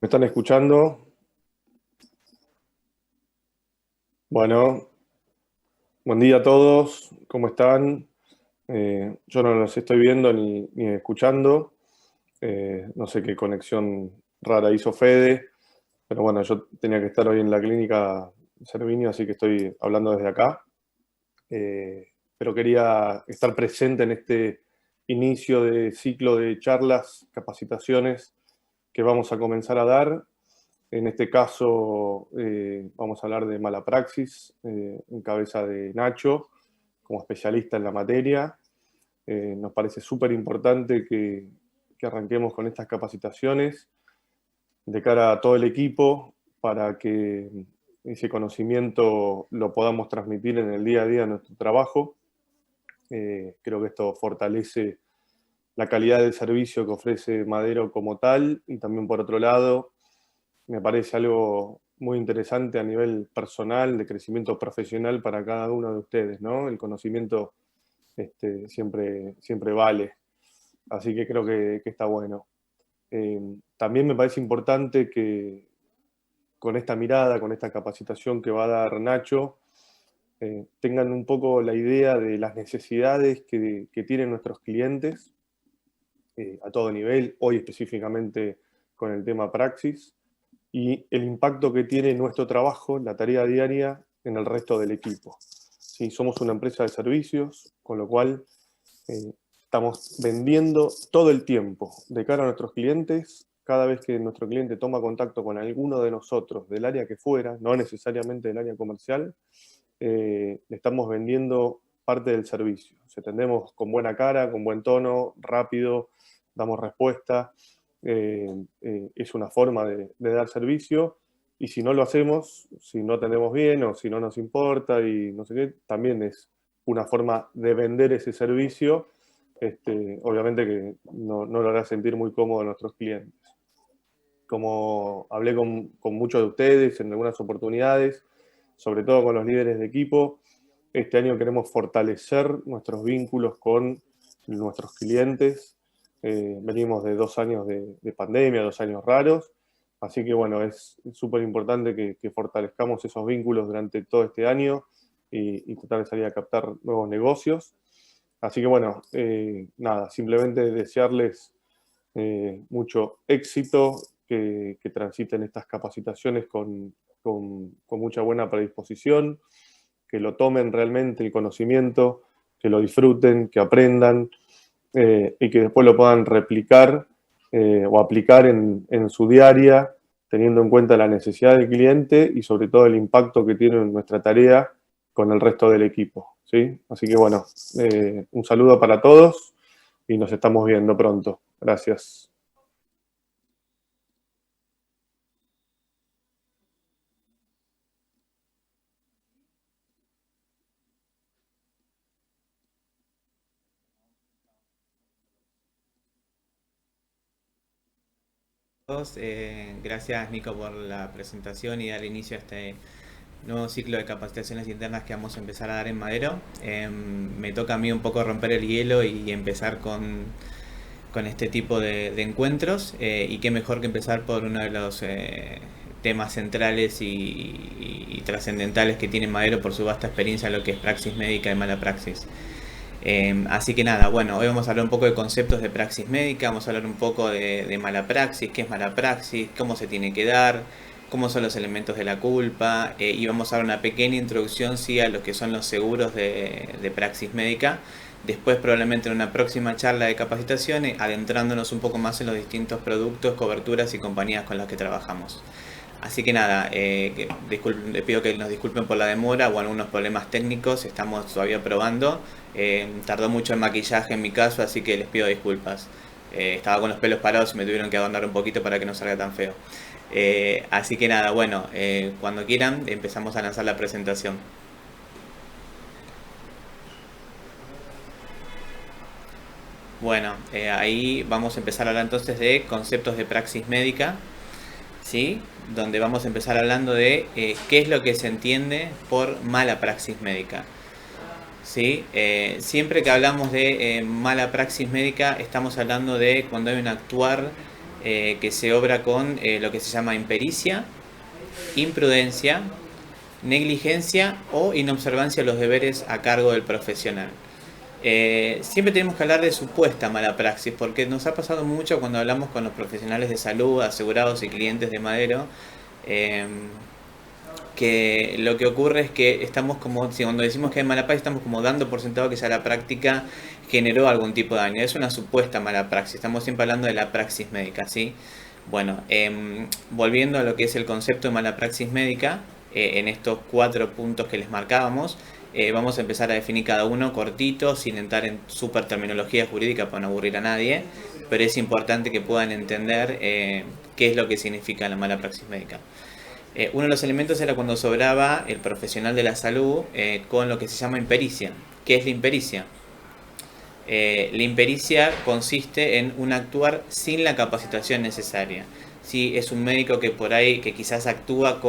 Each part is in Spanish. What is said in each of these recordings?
¿Me están escuchando? Bueno, buen día a todos. ¿Cómo están? Yo no los estoy viendo ni escuchando. No sé qué conexión rara hizo Fede, pero bueno, yo tenía que estar hoy en la clínica Cerviño, así que estoy hablando desde acá. Pero quería estar presente en este inicio de ciclo de charlas, capacitaciones que vamos a comenzar a dar. En este caso vamos a hablar de mala praxis en cabeza de Nacho, como especialista en la materia. Nos parece súper importante que arranquemos con estas capacitaciones de cara a todo el equipo para que ese conocimiento lo podamos transmitir en el día a día de nuestro trabajo. Creo que esto fortalece la calidad del servicio que ofrece Madero como tal y también por otro lado me parece algo muy interesante a nivel personal, de crecimiento profesional para cada uno de ustedes, ¿no? El conocimiento siempre vale, así que creo que está bueno. También me parece importante que con esta mirada, con esta capacitación que va a dar Nacho, tengan un poco la idea de las necesidades que tienen nuestros clientes a todo nivel, hoy específicamente con el tema Praxis, y el impacto que tiene nuestro trabajo, la tarea diaria, en el resto del equipo. Sí, somos una empresa de servicios, con lo cual estamos vendiendo todo el tiempo de cara a nuestros clientes. Cada vez que nuestro cliente toma contacto con alguno de nosotros, del área que fuera, no necesariamente del área comercial, le estamos vendiendo parte del servicio. O atendemos con buena cara, con buen tono, rápido, damos respuesta. Es una forma de dar servicio y si no lo hacemos, si no atendemos bien o si no nos importa y no sé qué, también es una forma de vender ese servicio. Obviamente que no lo hará sentir muy cómodo a nuestros clientes. Como hablé con muchos de ustedes en algunas oportunidades, sobre todo con los líderes de equipo, este año queremos fortalecer nuestros vínculos con nuestros clientes. Venimos de 2 años de pandemia, 2 años raros, así que bueno, es súper importante que fortalezcamos esos vínculos durante todo este año y tratar de salir a captar nuevos negocios. Así que bueno, nada, simplemente desearles mucho éxito, que transiten estas capacitaciones con mucha buena predisposición, que lo tomen realmente el conocimiento, que lo disfruten, que aprendan y que después lo puedan replicar o aplicar en su diaria, teniendo en cuenta la necesidad del cliente y sobre todo el impacto que tiene en nuestra tarea con el resto del equipo. ¿Sí? Así que bueno, un saludo para todos y nos estamos viendo pronto. Gracias. Gracias Nico por la presentación y dar inicio a este nuevo ciclo de capacitaciones internas que vamos a empezar a dar en Madero. Me toca a mí un poco romper el hielo y empezar con este tipo de encuentros y qué mejor que empezar por uno de los temas centrales y trascendentales que tiene Madero por su vasta experiencia en lo que es praxis médica y mala praxis. Así que nada, bueno, hoy vamos a hablar un poco de conceptos de praxis médica, vamos a hablar un poco de mala praxis, qué es mala praxis, cómo se tiene que dar, cómo son los elementos de la culpa y vamos a dar una pequeña introducción sí, a lo que son los seguros de praxis médica. Después probablemente en una próxima charla de capacitaciones adentrándonos un poco más en los distintos productos, coberturas y compañías con las que trabajamos. Así que nada, les pido que nos disculpen por la demora o algunos problemas técnicos, estamos todavía probando. Tardó mucho el maquillaje en mi caso, así que les pido disculpas. Estaba con los pelos parados y me tuvieron que adornar un poquito para que no salga tan feo. Así que nada, bueno, cuando quieran empezamos a lanzar la presentación. Bueno, ahí vamos a empezar a hablar entonces de conceptos de praxis médica. ¿Sí? Donde vamos a empezar hablando de qué es lo que se entiende por mala praxis médica. ¿Sí? Siempre que hablamos de mala praxis médica estamos hablando de cuando hay un actuar que se obra con lo que se llama impericia, imprudencia, negligencia o inobservancia de los deberes a cargo del profesional. Siempre tenemos que hablar de supuesta mala praxis, porque nos ha pasado mucho cuando hablamos con los profesionales de salud, asegurados y clientes de Madero, eh, que lo que ocurre es que estamos como, si cuando decimos que hay mala praxis, estamos como dando por sentado que ya la práctica generó algún tipo de daño. Es una supuesta mala praxis, estamos siempre hablando de la praxis médica, ¿sí? Bueno, volviendo a lo que es el concepto de mala praxis médica, en estos 4 puntos que les marcábamos, vamos a empezar a definir cada uno cortito, sin entrar en super terminología jurídica para no aburrir a nadie, pero es importante que puedan entender qué es lo que significa la mala praxis médica. Uno de los elementos era cuando sobraba el profesional de la salud con lo que se llama impericia. ¿Qué es la impericia? La impericia consiste en un actuar sin la capacitación necesaria. Si es un médico que por ahí, que quizás actúa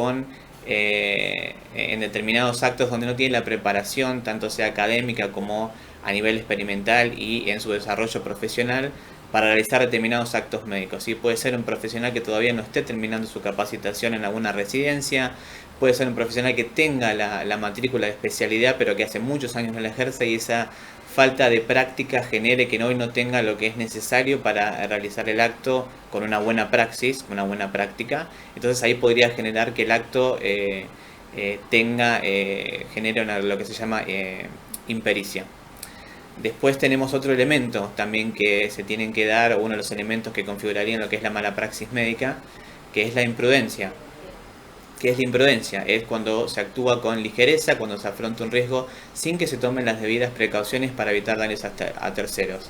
en determinados actos donde no tiene la preparación, tanto sea académica como a nivel experimental y en su desarrollo profesional, para realizar determinados actos médicos. ¿Sí? Puede ser un profesional que todavía no esté terminando su capacitación en alguna residencia, puede ser un profesional que tenga la matrícula de especialidad pero que hace muchos años no la ejerce y esa falta de práctica genere que hoy no tenga lo que es necesario para realizar el acto con una buena praxis, una buena práctica. Entonces ahí podría generar que el acto genere lo que se llama impericia. Después tenemos otro elemento también que se tienen que dar, o uno de los elementos que configurarían lo que es la mala praxis médica, que es la imprudencia. ¿Qué es la imprudencia? Es cuando se actúa con ligereza, cuando se afronta un riesgo sin que se tomen las debidas precauciones para evitar daños a terceros.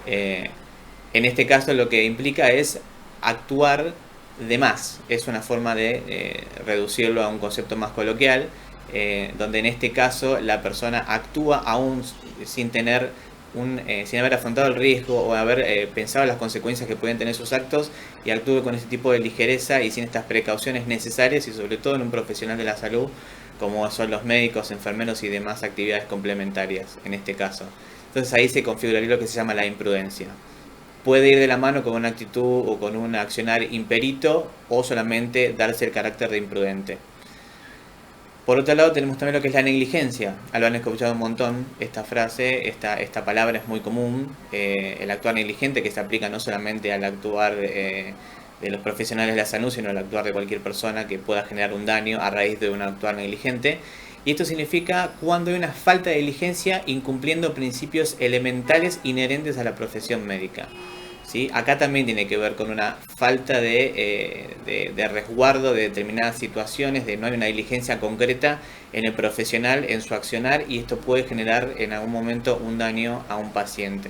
En este caso lo que implica es actuar de más. Es una forma de reducirlo a un concepto más coloquial, donde en este caso la persona actúa aún sin tener sin haber afrontado el riesgo o haber pensado las consecuencias que pueden tener sus actos, y actúe con ese tipo de ligereza y sin estas precauciones necesarias, y sobre todo en un profesional de la salud como son los médicos, enfermeros y demás actividades complementarias en este caso. Entonces ahí se configuraría lo que se llama la imprudencia. Puede ir de la mano con una actitud o con un accionar imperito, o solamente darse el carácter de imprudente. Por otro lado tenemos también lo que es la negligencia. Lo han escuchado un montón esta frase, esta palabra es muy común, el actuar negligente, que se aplica no solamente al actuar de los profesionales de la salud, sino al actuar de cualquier persona que pueda generar un daño a raíz de un actuar negligente. Y esto significa cuando hay una falta de diligencia incumpliendo principios elementales inherentes a la profesión médica. ¿Sí? Acá también tiene que ver con una falta de resguardo de determinadas situaciones, de no hay una diligencia concreta en el profesional, en su accionar, y esto puede generar en algún momento un daño a un paciente.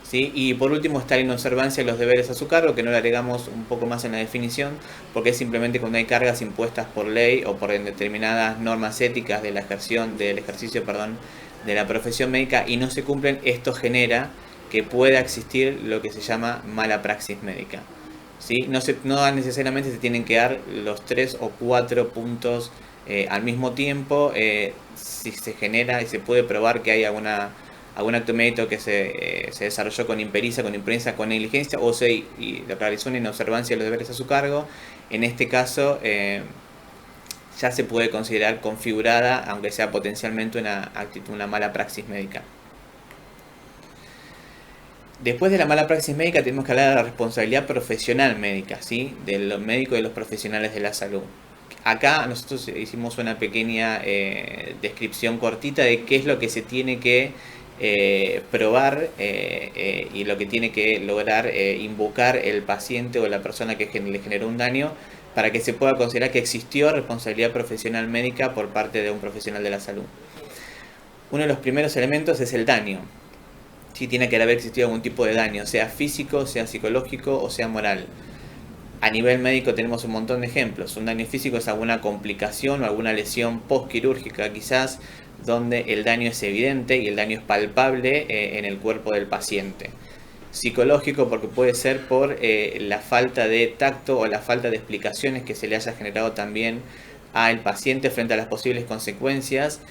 ¿Sí? Y por último está la inobservancia de los deberes a su cargo, que no le agregamos un poco más en la definición, porque es simplemente cuando hay cargas impuestas por ley o por determinadas normas éticas del ejercicio de la profesión médica y no se cumplen, esto genera que pueda existir lo que se llama mala praxis médica. ¿Sí? No necesariamente se tienen que dar los 3 o 4 puntos al mismo tiempo. Si se genera y se puede probar que hay algún acto médico que se desarrolló con impericia, con imprudencia, con negligencia, o se realizó una inobservancia de los deberes a su cargo, en este caso ya se puede considerar configurada, aunque sea potencialmente una mala praxis médica. Después de la mala praxis médica tenemos que hablar de la responsabilidad profesional médica, ¿sí? De los médicos y de los profesionales de la salud. Acá nosotros hicimos una pequeña descripción cortita de qué es lo que se tiene que probar y lo que tiene que lograr invocar el paciente o la persona que le generó un daño para que se pueda considerar que existió responsabilidad profesional médica por parte de un profesional de la salud. Uno de los primeros elementos es el daño. Sí, tiene que haber existido algún tipo de daño, sea físico, sea psicológico o sea moral. A nivel médico tenemos un montón de ejemplos. Un daño físico es alguna complicación o alguna lesión postquirúrgica quizás, donde el daño es evidente y el daño es palpable en el cuerpo del paciente. Psicológico porque puede ser por la falta de tacto o la falta de explicaciones que se le haya generado también al paciente frente a las posibles consecuencias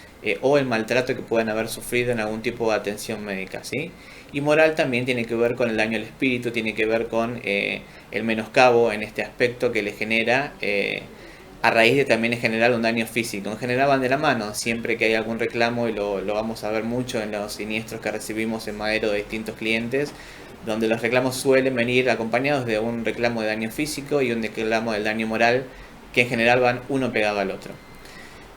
o el maltrato que puedan haber sufrido en algún tipo de atención médica, ¿sí? Y moral también tiene que ver con el daño al espíritu, tiene que ver con el menoscabo en este aspecto que le genera a raíz de también en general un daño físico. En general van de la mano, siempre que hay algún reclamo, y lo vamos a ver mucho en los siniestros que recibimos en Madero de distintos clientes, donde los reclamos suelen venir acompañados de un reclamo de daño físico y un reclamo del daño moral, que en general van uno pegado al otro.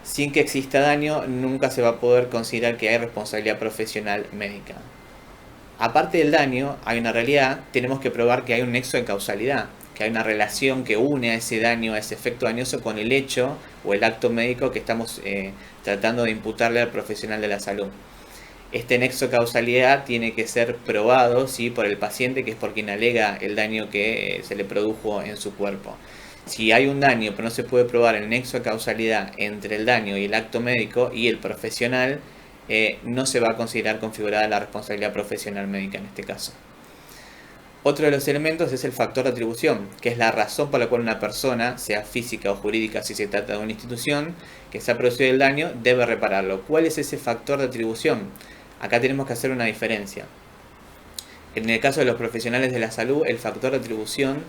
Sin que exista daño, nunca se va a poder considerar que hay responsabilidad profesional médica. Aparte del daño, hay una realidad, tenemos que probar que hay un nexo de causalidad, que hay una relación que une a ese daño, a ese efecto dañoso con el hecho o el acto médico que estamos tratando de imputarle al profesional de la salud. Este nexo de causalidad tiene que ser probado, ¿sí?, por el paciente, que es por quien alega el daño que se le produjo en su cuerpo. Si hay un daño pero no se puede probar el nexo de causalidad entre el daño y el acto médico y el profesional, no se va a considerar configurada la responsabilidad profesional médica en este caso. Otro de los elementos es el factor de atribución, que es la razón por la cual una persona, sea física o jurídica, si se trata de una institución, que se ha producido el daño, debe repararlo. ¿Cuál es ese factor de atribución? Acá tenemos que hacer una diferencia. En el caso de los profesionales de la salud, el factor de atribución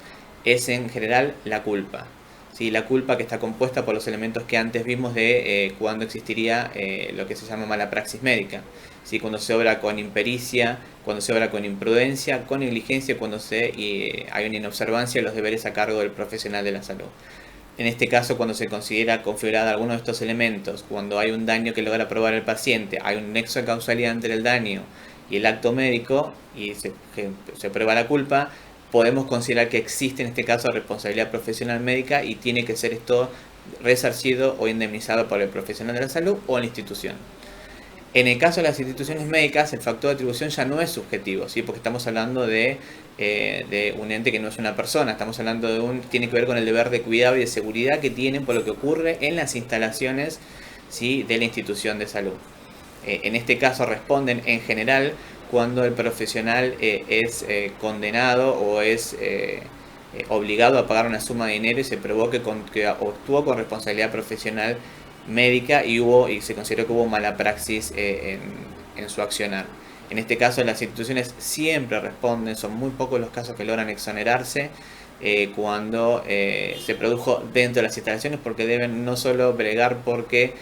es en general la culpa. ¿Sí? La culpa, que está compuesta por los elementos que antes vimos de cuando existiría lo que se llama mala praxis médica. ¿Sí? Cuando se obra con impericia, cuando se obra con imprudencia, con negligencia, cuando hay una inobservancia de los deberes a cargo del profesional de la salud. En este caso, cuando se considera configurada alguno de estos elementos, cuando hay un daño que logra probar el paciente, hay un nexo de causalidad entre el daño y el acto médico, y se prueba la culpa, podemos considerar que existe en este caso responsabilidad profesional médica y tiene que ser esto resarcido o indemnizado por el profesional de la salud o la institución. En el caso de las instituciones médicas, el factor de atribución ya no es subjetivo, ¿sí? Porque estamos hablando de un ente que no es una persona, estamos hablando tiene que ver con el deber de cuidado y de seguridad que tienen por lo que ocurre en las instalaciones, ¿sí?, de la institución de salud. En este caso responden en general cuando el profesional es condenado o es obligado a pagar una suma de dinero y se probó que actuó con responsabilidad profesional médica y se consideró que hubo mala praxis en su accionar. En este caso las instituciones siempre responden, son muy pocos los casos que logran exonerarse cuando se produjo dentro de las instalaciones, porque deben no solo bregar porque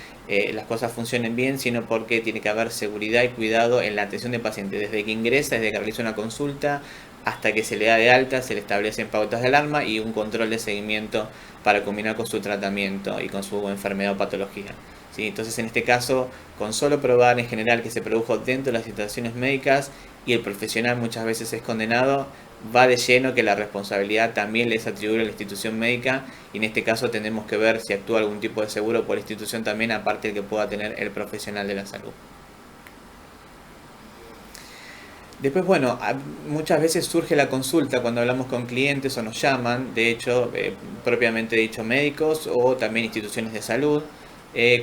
las cosas funcionen bien, sino porque tiene que haber seguridad y cuidado en la atención del paciente, desde que ingresa, desde que realiza una consulta, hasta que se le da de alta, se le establecen pautas de alarma y un control de seguimiento para combinar con su tratamiento y con su enfermedad o patología. ¿Sí? Entonces, en este caso, con solo probar en general que se produjo dentro de las instalaciones médicas y el profesional muchas veces es condenado, va de lleno que la responsabilidad también le es atribuida a la institución médica, y en este caso tendremos que ver si actúa algún tipo de seguro por la institución también, aparte del que pueda tener el profesional de la salud. Después, bueno, muchas veces surge la consulta cuando hablamos con clientes o nos llaman, de hecho, propiamente dicho, médicos o también instituciones de salud.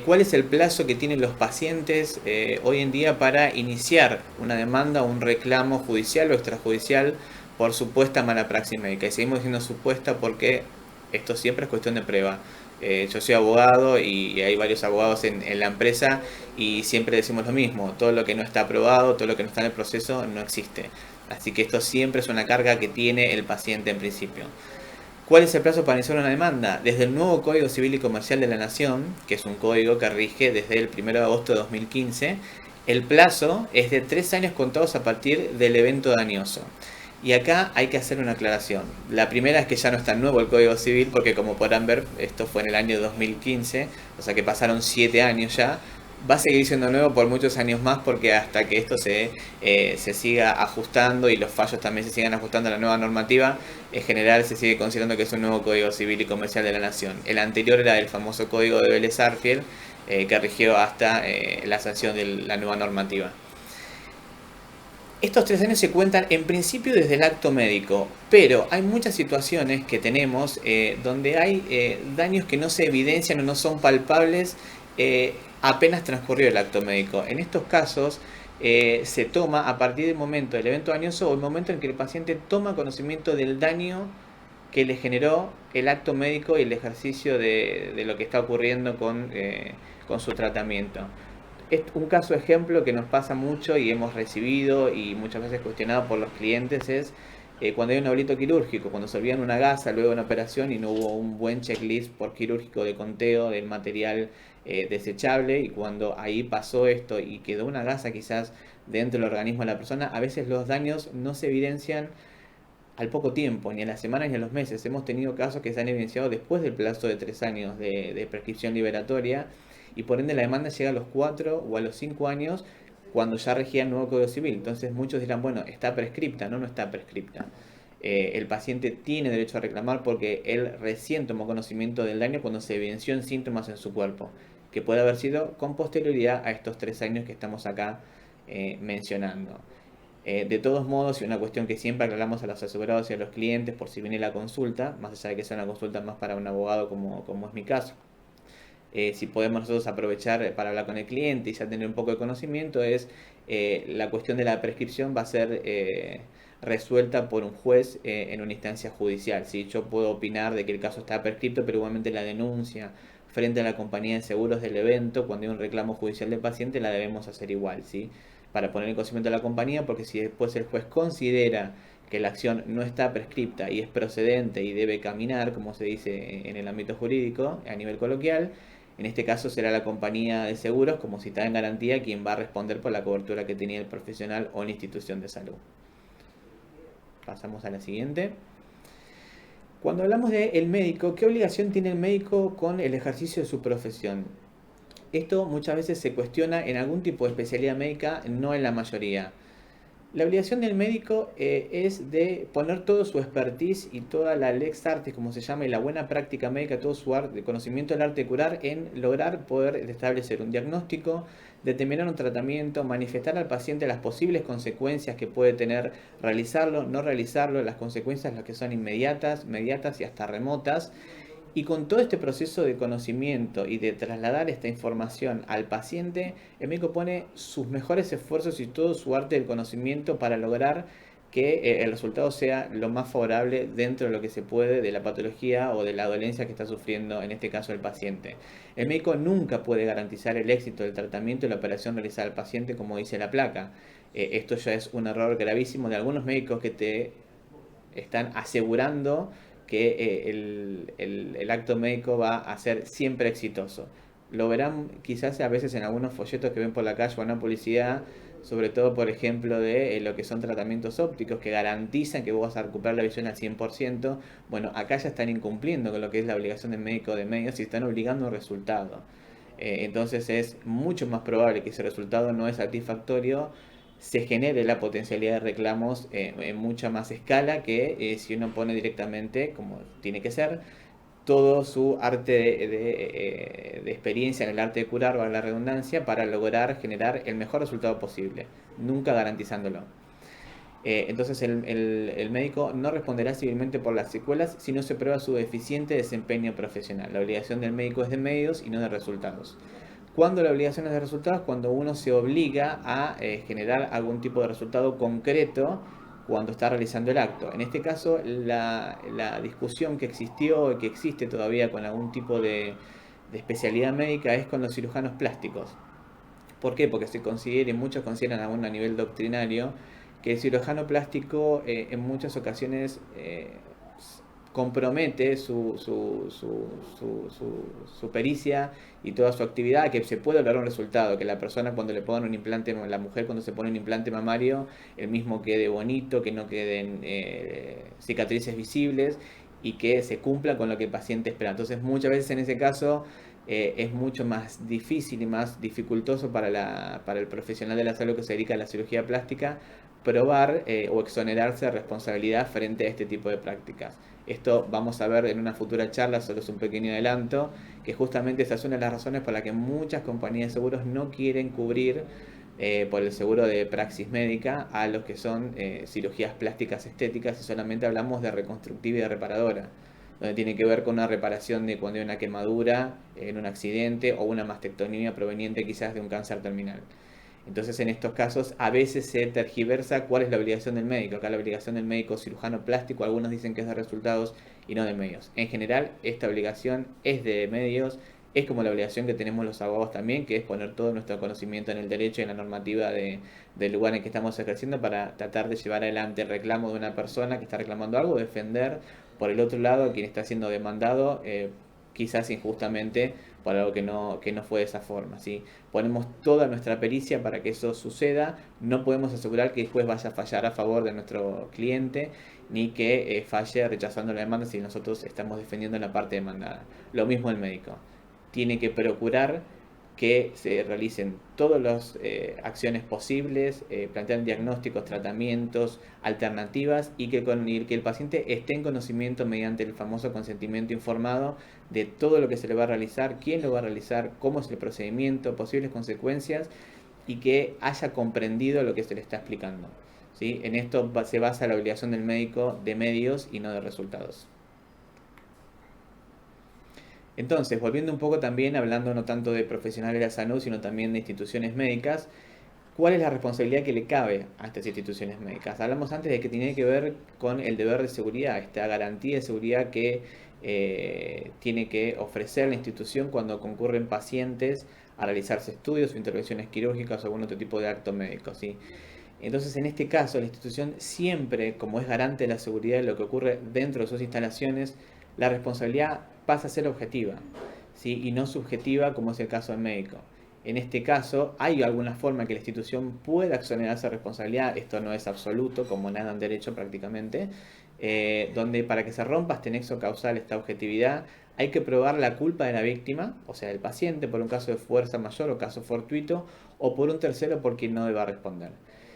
¿Cuál es el plazo que tienen los pacientes hoy en día para iniciar una demanda o un reclamo judicial o extrajudicial por supuesta mala praxis médica? Y seguimos diciendo supuesta porque esto siempre es cuestión de prueba. Yo soy abogado y hay varios abogados en la empresa y siempre decimos lo mismo: todo lo que no está aprobado, todo lo que no está en el proceso no existe. Así que esto siempre es una carga que tiene el paciente en principio. ¿Cuál es el plazo para iniciar una demanda? Desde el nuevo Código Civil y Comercial de la Nación, que es un código que rige desde el 1 de agosto de 2015, el plazo es de 3 años contados a partir del evento dañoso. Y acá hay que hacer una aclaración. La primera es que ya no está nuevo el Código Civil, porque como podrán ver, esto fue en el año 2015, o sea que pasaron 7 años ya. Va a seguir siendo nuevo por muchos años más, porque hasta que esto se siga ajustando y los fallos también se sigan ajustando a la nueva normativa, en general se sigue considerando que es un nuevo Código Civil y Comercial de la Nación. El anterior era el famoso Código de Vélez-Sarsfield, que rigió hasta la sanción de la nueva normativa. Estos 3 años se cuentan en principio desde el acto médico, pero hay muchas situaciones que tenemos donde hay daños que no se evidencian o no son palpables apenas transcurrió el acto médico. En estos casos se toma a partir del momento del evento dañoso o el momento en que el paciente toma conocimiento del daño que le generó el acto médico y el ejercicio de lo que está ocurriendo con su tratamiento. Un caso ejemplo que nos pasa mucho y hemos recibido y muchas veces cuestionado por los clientes es cuando hay un abrito quirúrgico, cuando se olvidan una gasa luego de una operación y no hubo un buen checklist por quirúrgico de conteo del material desechable, y cuando ahí pasó esto y quedó una gasa quizás dentro del organismo de la persona, a veces los daños no se evidencian al poco tiempo, ni a las semanas ni a los meses. Hemos tenido casos que se han evidenciado después del plazo de 3 años de prescripción liberatoria, y por ende la demanda llega a los 4 o a los 5 años cuando ya regía el nuevo Código Civil. Entonces muchos dirán, bueno, está prescripta, no está prescripta. El paciente tiene derecho a reclamar porque él recién tomó conocimiento del daño cuando se evidenció en síntomas en su cuerpo, que puede haber sido con posterioridad a estos 3 años que estamos acá mencionando. De todos modos, y una cuestión que siempre aclaramos a los asegurados y a los clientes por si viene la consulta, más allá de que sea una consulta más para un abogado como es mi caso, si podemos nosotros aprovechar para hablar con el cliente y ya tener un poco de conocimiento, es la cuestión de la prescripción va a ser resuelta por un juez en una instancia judicial. ¿Sí? Yo puedo opinar de que el caso está prescripto, pero igualmente la denuncia frente a la compañía de seguros del evento, cuando hay un reclamo judicial del paciente, la debemos hacer igual, ¿sí? Para poner en conocimiento a la compañía, porque si después el juez considera que la acción no está prescripta y es procedente y debe caminar, como se dice en el ámbito jurídico, a nivel coloquial, en este caso será la compañía de seguros, como citada en garantía, quien va a responder por la cobertura que tenía el profesional o la institución de salud. Pasamos a la siguiente. Cuando hablamos del médico, ¿qué obligación tiene el médico con el ejercicio de su profesión? Esto muchas veces se cuestiona en algún tipo de especialidad médica, no en la mayoría. La obligación del médico es de poner todo su expertise y toda la lex artis, como se llama, y la buena práctica médica, todo su arte, conocimiento del arte de curar, en lograr poder establecer un diagnóstico, determinar un tratamiento, manifestar al paciente las posibles consecuencias que puede tener realizarlo, no realizarlo, las consecuencias las que son inmediatas, mediatas y hasta remotas. Y con todo este proceso de conocimiento y de trasladar esta información al paciente, el médico pone sus mejores esfuerzos y todo su arte del conocimiento para lograr que el resultado sea lo más favorable dentro de lo que se puede de la patología o de la dolencia que está sufriendo, en este caso el paciente. El médico nunca puede garantizar el éxito del tratamiento y la operación realizada al paciente, como dice la placa. Esto ya es un error gravísimo de algunos médicos que te están asegurando que el acto médico va a ser siempre exitoso. Lo verán quizás a veces en algunos folletos que ven por la calle o en una publicidad, sobre todo por ejemplo de lo que son tratamientos ópticos que garantizan que vos vas a recuperar la visión al 100%. Bueno, acá ya están incumpliendo con lo que es la obligación del médico de medios y están obligando un resultado. Entonces es mucho más probable que ese resultado no es satisfactorio, se genere la potencialidad de reclamos en mucha más escala que si uno pone directamente, como tiene que ser, todo su arte de experiencia en el arte de curar, valga la redundancia, para lograr generar el mejor resultado posible, nunca garantizándolo. Entonces el médico no responderá civilmente por las secuelas si no se prueba su deficiente desempeño profesional. La obligación del médico es de medios y no de resultados. ¿Cuándo la obligación es de resultados? Cuando uno se obliga a generar algún tipo de resultado concreto cuando está realizando el acto. En este caso, la discusión que existió y que existe todavía con algún tipo de especialidad médica es con los cirujanos plásticos. ¿Por qué? Porque se considera, y muchos consideran aún a nivel doctrinario, que el cirujano plástico en muchas ocasiones compromete su pericia y toda su actividad, que se puede lograr un resultado, que la persona cuando le pongan un implante, la mujer cuando se pone un implante mamario, el mismo quede bonito, que no queden cicatrices visibles y que se cumpla con lo que el paciente espera. Entonces muchas veces en ese caso es mucho más difícil y más dificultoso para el profesional de la salud que se dedica a la cirugía plástica probar o exonerarse de responsabilidad frente a este tipo de prácticas. Esto vamos a ver en una futura charla, solo es un pequeño adelanto, que justamente esa es una de las razones por las que muchas compañías de seguros no quieren cubrir por el seguro de praxis médica a los que son cirugías plásticas estéticas, y solamente hablamos de reconstructiva y de reparadora, donde tiene que ver con una reparación de cuando hay una quemadura en un accidente o una mastectomía proveniente quizás de un cáncer terminal. Entonces, en estos casos, a veces se tergiversa cuál es la obligación del médico. Acá la obligación del médico cirujano plástico, algunos dicen que es de resultados y no de medios. En general, esta obligación es de medios es como la obligación que tenemos los abogados también, que es poner todo nuestro conocimiento en el derecho y en la normativa del lugar en el que estamos ejerciendo para tratar de llevar adelante el reclamo de una persona que está reclamando algo, defender por el otro lado a quien está siendo demandado, quizás injustamente por algo que no fue de esa forma. ¿Sí? Ponemos toda nuestra pericia para que eso suceda, no podemos asegurar que después vaya a fallar a favor de nuestro cliente, ni que falle rechazando la demanda si nosotros estamos defendiendo la parte demandada. Lo mismo el médico. Tiene que procurar que se realicen todas las acciones posibles, plantear diagnósticos, tratamientos, alternativas y que el paciente esté en conocimiento mediante el famoso consentimiento informado de todo lo que se le va a realizar, quién lo va a realizar, cómo es el procedimiento, posibles consecuencias y que haya comprendido lo que se le está explicando. ¿Sí? En esto se basa la obligación del médico de medios y no de resultados. Entonces, volviendo un poco también, hablando no tanto de profesionales de la salud, sino también de instituciones médicas, ¿cuál es la responsabilidad que le cabe a estas instituciones médicas? Hablamos antes de que tiene que ver con el deber de seguridad, esta garantía de seguridad que tiene que ofrecer la institución cuando concurren pacientes a realizarse estudios o intervenciones quirúrgicas o algún otro tipo de acto médico. ¿Sí? Entonces, en este caso, la institución siempre, como es garante de la seguridad de lo que ocurre dentro de sus instalaciones, la responsabilidad pasa a ser objetiva, ¿sí? Y no subjetiva como es el caso del médico. En este caso, hay alguna forma que la institución pueda exonerar esa responsabilidad, esto no es absoluto, como nada en derecho prácticamente, donde para que se rompa este nexo causal, esta objetividad, hay que probar la culpa de la víctima, o sea, del paciente, por un caso de fuerza mayor o caso fortuito, o por un tercero por quien no deba responder.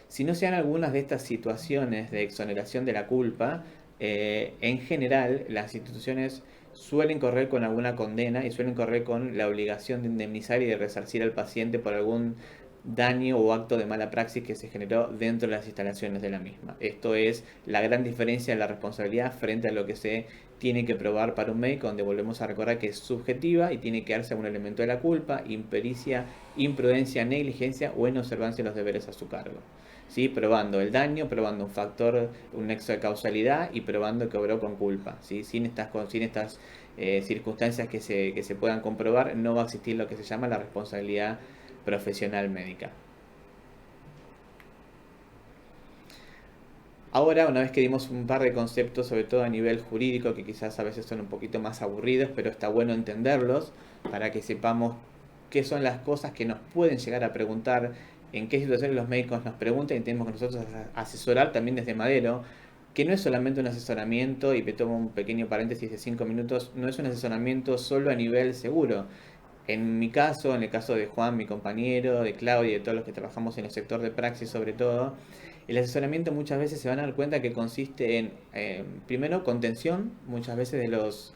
Si no se dan algunas de estas situaciones de exoneración de la culpa, en general las instituciones suelen correr con alguna condena y suelen correr con la obligación de indemnizar y de resarcir al paciente por algún daño o acto de mala praxis que se generó dentro de las instalaciones de la misma. Esto es la gran diferencia de la responsabilidad frente a lo que se tiene que probar para un médico, donde volvemos a recordar que es subjetiva y tiene que darse algún elemento de la culpa, impericia, imprudencia, negligencia o inobservancia de los deberes a su cargo. ¿Sí? Probando el daño, probando un factor, un nexo de causalidad y probando que obró con culpa. ¿Sí? Sin estas circunstancias que se puedan comprobar, no va a existir lo que se llama la responsabilidad profesional médica. Ahora, una vez que dimos un par de conceptos, sobre todo a nivel jurídico, que quizás a veces son un poquito más aburridos, pero está bueno entenderlos para que sepamos qué son las cosas que nos pueden llegar a preguntar, en qué situaciones los médicos nos preguntan y tenemos que nosotros asesorar también desde Madero, que no es solamente un asesoramiento, y me tomo un pequeño paréntesis de 5 minutos, no es un asesoramiento solo a nivel seguro. En mi caso, en el caso de Juan, mi compañero, de Claudia y de todos los que trabajamos en el sector de praxis sobre todo, el asesoramiento muchas veces se van a dar cuenta que consiste en, primero, contención, muchas veces de los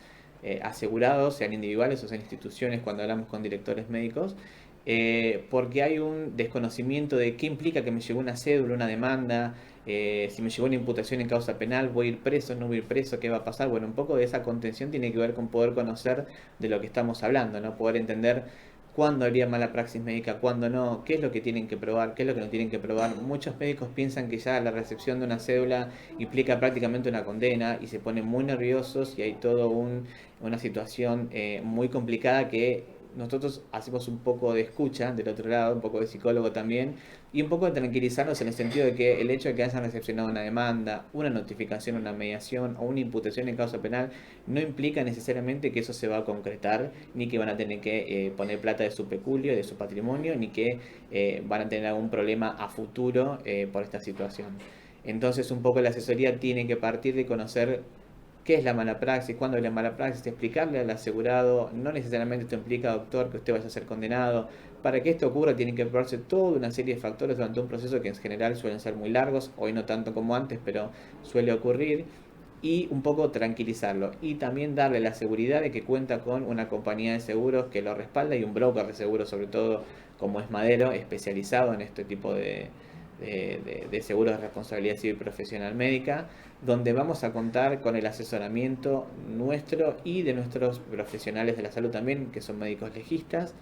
asegurados, sean individuales o sean instituciones, cuando hablamos con directores médicos, porque hay un desconocimiento de qué implica que me llegó una cédula, una demanda, si me llegó una imputación en causa penal, voy a ir preso, no voy a ir preso, qué va a pasar. Bueno, un poco de esa contención tiene que ver con poder conocer de lo que estamos hablando, ¿no? Poder entender cuándo habría mala praxis médica, cuándo no, qué es lo que tienen que probar, qué es lo que no tienen que probar. Muchos médicos piensan que ya la recepción de una cédula implica prácticamente una condena y se ponen muy nerviosos y hay toda una situación muy complicada que nosotros hacemos un poco de escucha del otro lado, un poco de psicólogo también, y un poco de tranquilizarnos en el sentido de que el hecho de que hayan recepcionado una demanda, una notificación, una mediación o una imputación en causa penal no implica necesariamente que eso se va a concretar, ni que van a tener que poner plata de su peculio, de su patrimonio, ni que van a tener algún problema a futuro por esta situación. Entonces un poco la asesoría tiene que partir de conocer qué es la mala praxis, cuándo es la mala praxis, explicarle al asegurado, no necesariamente esto implica, doctor, que usted vaya a ser condenado. Para que esto ocurra tienen que probarse toda una serie de factores durante un proceso que en general suelen ser muy largos, hoy no tanto como antes, pero suele ocurrir, y un poco tranquilizarlo. Y también darle la seguridad de que cuenta con una compañía de seguros que lo respalda y un broker de seguros, sobre todo como es Madero, especializado en este tipo de seguros de responsabilidad civil profesional médica, donde vamos a contar con el asesoramiento nuestro y de nuestros profesionales de la salud también, que son médicos legistas,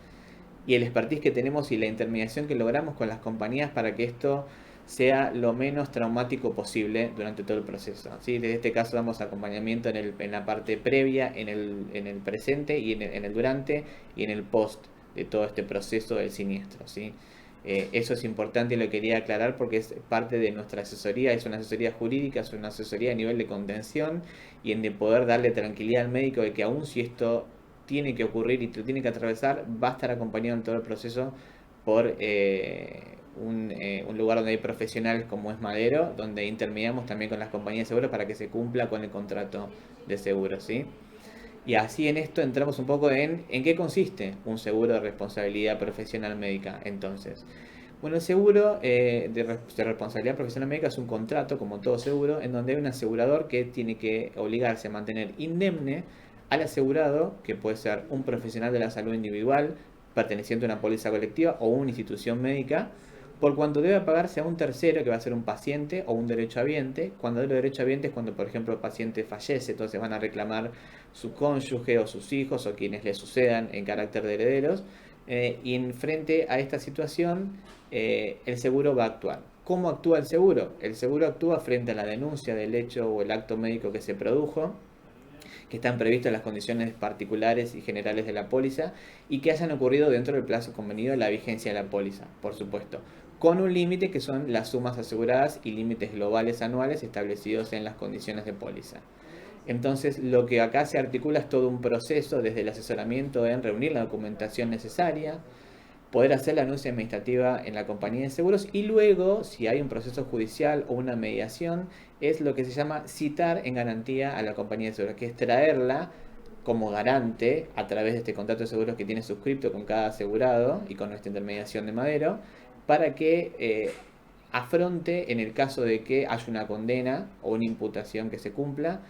y el expertise que tenemos y la intermediación que logramos con las compañías para que esto sea lo menos traumático posible durante todo el proceso, ¿sí? Desde este caso damos acompañamiento en la parte previa, en el presente y en el durante y en el post de todo este proceso del siniestro, ¿sí? Eso es importante y lo quería aclarar porque es parte de nuestra asesoría, es una asesoría jurídica, es una asesoría a nivel de contención y en de poder darle tranquilidad al médico de que aun si esto tiene que ocurrir y te lo tiene que atravesar, va a estar acompañado en todo el proceso por un lugar donde hay profesionales como es Madero, donde intermediamos también con las compañías de seguros para que se cumpla con el contrato de seguro, ¿sí? Y así en esto entramos un poco en qué consiste un seguro de responsabilidad profesional médica. Entonces, bueno, el seguro de responsabilidad profesional médica es un contrato, como todo seguro, en donde hay un asegurador que tiene que obligarse a mantener indemne al asegurado, que puede ser un profesional de la salud individual, perteneciente a una póliza colectiva o una institución médica, por cuanto debe pagarse a un tercero, que va a ser un paciente o un derechohabiente. Cuando hablo de derechohabiente es cuando, por ejemplo, el paciente fallece, entonces van a reclamar su cónyuge o sus hijos o quienes le sucedan en carácter de herederos. Y en frente a esta situación, el seguro va a actuar. ¿Cómo actúa el seguro? El seguro actúa frente a la denuncia del hecho o el acto médico que se produjo, que están previstas las condiciones particulares y generales de la póliza y que hayan ocurrido dentro del plazo convenido de la vigencia de la póliza, por supuesto, con un límite que son las sumas aseguradas y límites globales anuales establecidos en las condiciones de póliza. Entonces, lo que acá se articula es todo un proceso desde el asesoramiento en reunir la documentación necesaria, poder hacer la anuncia administrativa en la compañía de seguros y luego, si hay un proceso judicial o una mediación, es lo que se llama citar en garantía a la compañía de seguros, que es traerla como garante a través de este contrato de seguros que tiene suscripto con cada asegurado y con nuestra intermediación de Madero, para que afronte en el caso de que haya una condena o una imputación que se cumpla,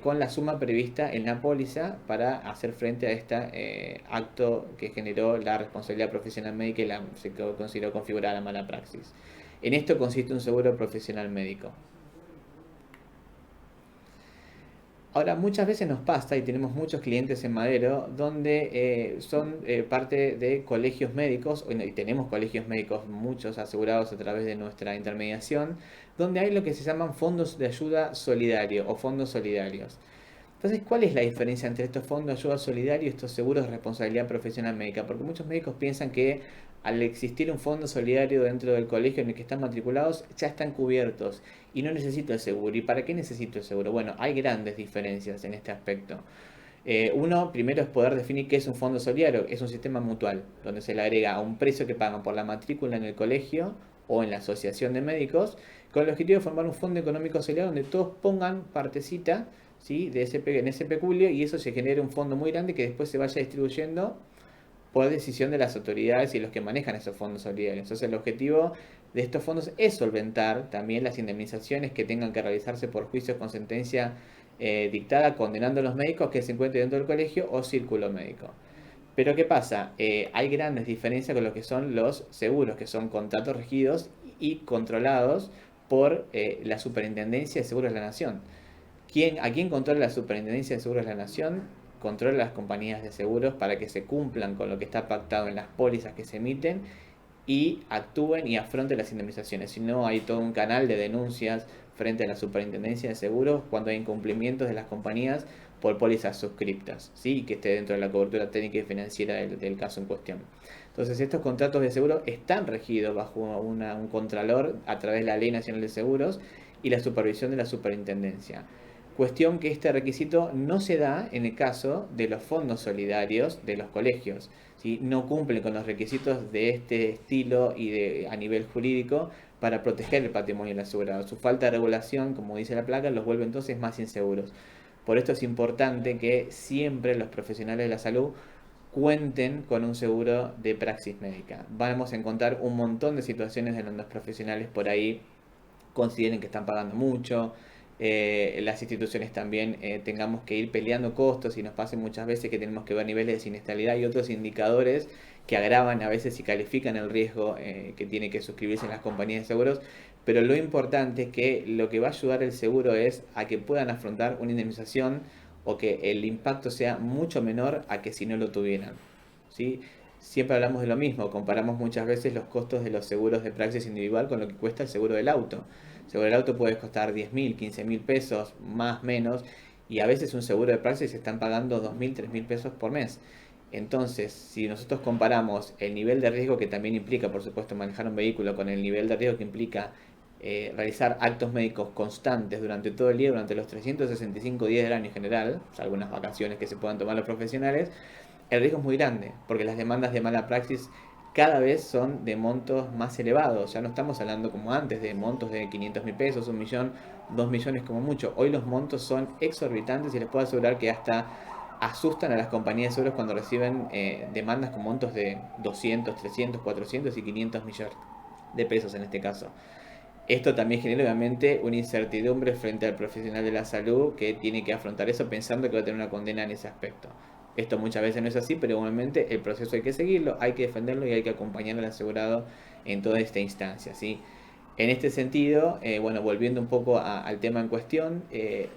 con la suma prevista en la póliza para hacer frente a este acto que generó la responsabilidad profesional médica y se consideró configurada la mala praxis. En esto consiste un seguro profesional médico. Ahora, muchas veces nos pasa, y tenemos muchos clientes en Madero, donde son parte de colegios médicos, y tenemos colegios médicos, muchos asegurados a través de nuestra intermediación, donde hay lo que se llaman fondos de ayuda solidario o fondos solidarios. Entonces, ¿cuál es la diferencia entre estos fondos de ayuda solidaria y estos seguros de responsabilidad profesional médica? Porque muchos médicos piensan que al existir un fondo solidario dentro del colegio en el que están matriculados, ya están cubiertos y no necesito el seguro. ¿Y para qué necesito el seguro? Bueno, hay grandes diferencias en este aspecto. Uno, primero es poder definir qué es un fondo solidario. Es un sistema mutual, donde se le agrega a un precio que pagan por la matrícula en el colegio o en la asociación de médicos, con el objetivo de formar un fondo económico solidario donde todos pongan partecita, ¿sí?, en ese peculio, y eso se genera un fondo muy grande que después se vaya distribuyendo por decisión de las autoridades y los que manejan esos fondos solidarios. Entonces el objetivo de estos fondos es solventar también las indemnizaciones que tengan que realizarse por juicios con sentencia dictada condenando a los médicos que se encuentren dentro del colegio o círculo médico. Pero ¿qué pasa? Hay grandes diferencias con lo que son los seguros, que son contratos regidos y controlados por la Superintendencia de Seguros de la Nación. ¿A quién controla la Superintendencia de Seguros de la Nación? Controla las compañías de seguros para que se cumplan con lo que está pactado en las pólizas que se emiten y actúen y afronten las indemnizaciones. Si no, hay todo un canal de denuncias frente a la Superintendencia de Seguros cuando hay incumplimientos de las compañías por pólizas suscriptas, ¿sí?, que esté dentro de la cobertura técnica y financiera del caso en cuestión. Entonces, estos contratos de seguro están regidos bajo un contralor a través de la Ley Nacional de Seguros y la supervisión de la Superintendencia. Cuestión que este requisito no se da en el caso de los fondos solidarios de los colegios, ¿sí? No cumplen con los requisitos de este estilo y a nivel jurídico para proteger el patrimonio del asegurado. Su falta de regulación, como dice la placa, los vuelve entonces más inseguros. Por esto es importante que siempre los profesionales de la salud cuenten con un seguro de praxis médica. Vamos a encontrar un montón de situaciones en donde los profesionales por ahí consideren que están pagando mucho, las instituciones también tengamos que ir peleando costos y nos pase muchas veces que tenemos que ver niveles de siniestralidad y otros indicadores que agravan a veces y califican el riesgo que tiene que suscribirse en las compañías de seguros. Pero lo importante es que lo que va a ayudar el seguro es a que puedan afrontar una indemnización o que el impacto sea mucho menor a que si no lo tuvieran, ¿sí? siempre hablamos de lo mismo, comparamos muchas veces los costos de los seguros de praxis individual con lo que cuesta el seguro del auto. El seguro del auto puede costar 10.000, 15.000 pesos, más, menos, y a veces un seguro de praxis se están pagando 2.000, 3.000 pesos por mes. Entonces, si nosotros comparamos el nivel de riesgo que también implica, por supuesto, manejar un vehículo con el nivel de riesgo que implica realizar actos médicos constantes durante todo el día, durante los 365 días del año en general, o sea, algunas vacaciones que se puedan tomar los profesionales, el riesgo es muy grande, porque las demandas de mala praxis cada vez son de montos más elevados. Ya no estamos hablando como antes de montos de 500.000 pesos, 1.000.000, 2.000.000 como mucho. Hoy los montos son exorbitantes y les puedo asegurar que hasta asustan a las compañías de seguros cuando reciben demandas con montos de 200, 300, 400 y 500 millones de pesos en este caso. Esto también genera obviamente una incertidumbre frente al profesional de la salud que tiene que afrontar eso pensando que va a tener una condena en ese aspecto. Esto muchas veces no es así, pero igualmente el proceso hay que seguirlo, hay que defenderlo y hay que acompañar al asegurado en toda esta instancia, ¿sí? En este sentido, bueno, volviendo un poco al tema en cuestión,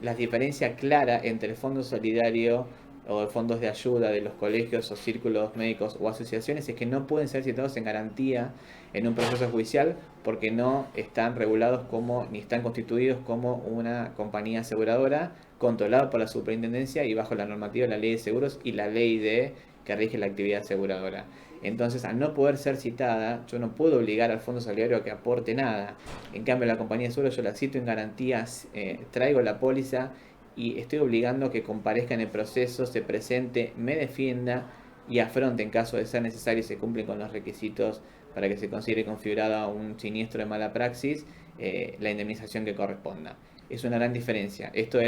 la diferencia clara entre el fondo solidario o fondos de ayuda de los colegios o círculos médicos o asociaciones es que no pueden ser citados en garantía en un proceso judicial porque no están regulados como ni están constituidos como una compañía aseguradora controlada por la superintendencia y bajo la normativa de la ley de seguros y la ley que rige la actividad aseguradora. Entonces, al no poder ser citada, yo no puedo obligar al fondo solidario a que aporte nada. En cambio, la compañía de seguros yo la cito en garantías, traigo la póliza y estoy obligando a que comparezca en el proceso, se presente, me defienda y afronte en caso de ser necesario y se cumplen con los requisitos para que se considere configurado un siniestro de mala praxis, la indemnización que corresponda. Es una gran diferencia. Esto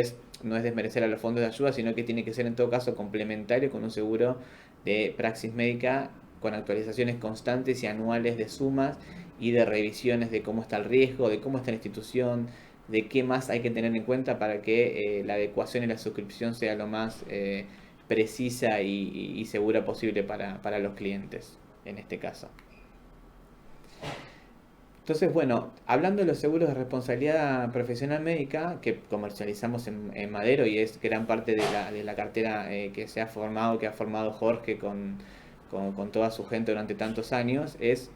no es desmerecer a los fondos de ayuda, sino que tiene que ser en todo caso complementario con un seguro de praxis médica con actualizaciones constantes y anuales de sumas y de revisiones de cómo está el riesgo, de cómo está la institución, de qué más hay que tener en cuenta para que la adecuación y la suscripción sea lo más precisa y segura posible para los clientes, en este caso. Entonces, bueno, hablando de los seguros de responsabilidad profesional médica que comercializamos en Madero y es gran parte de la cartera que se ha formado, que ha formado Jorge con toda su gente durante tantos años, es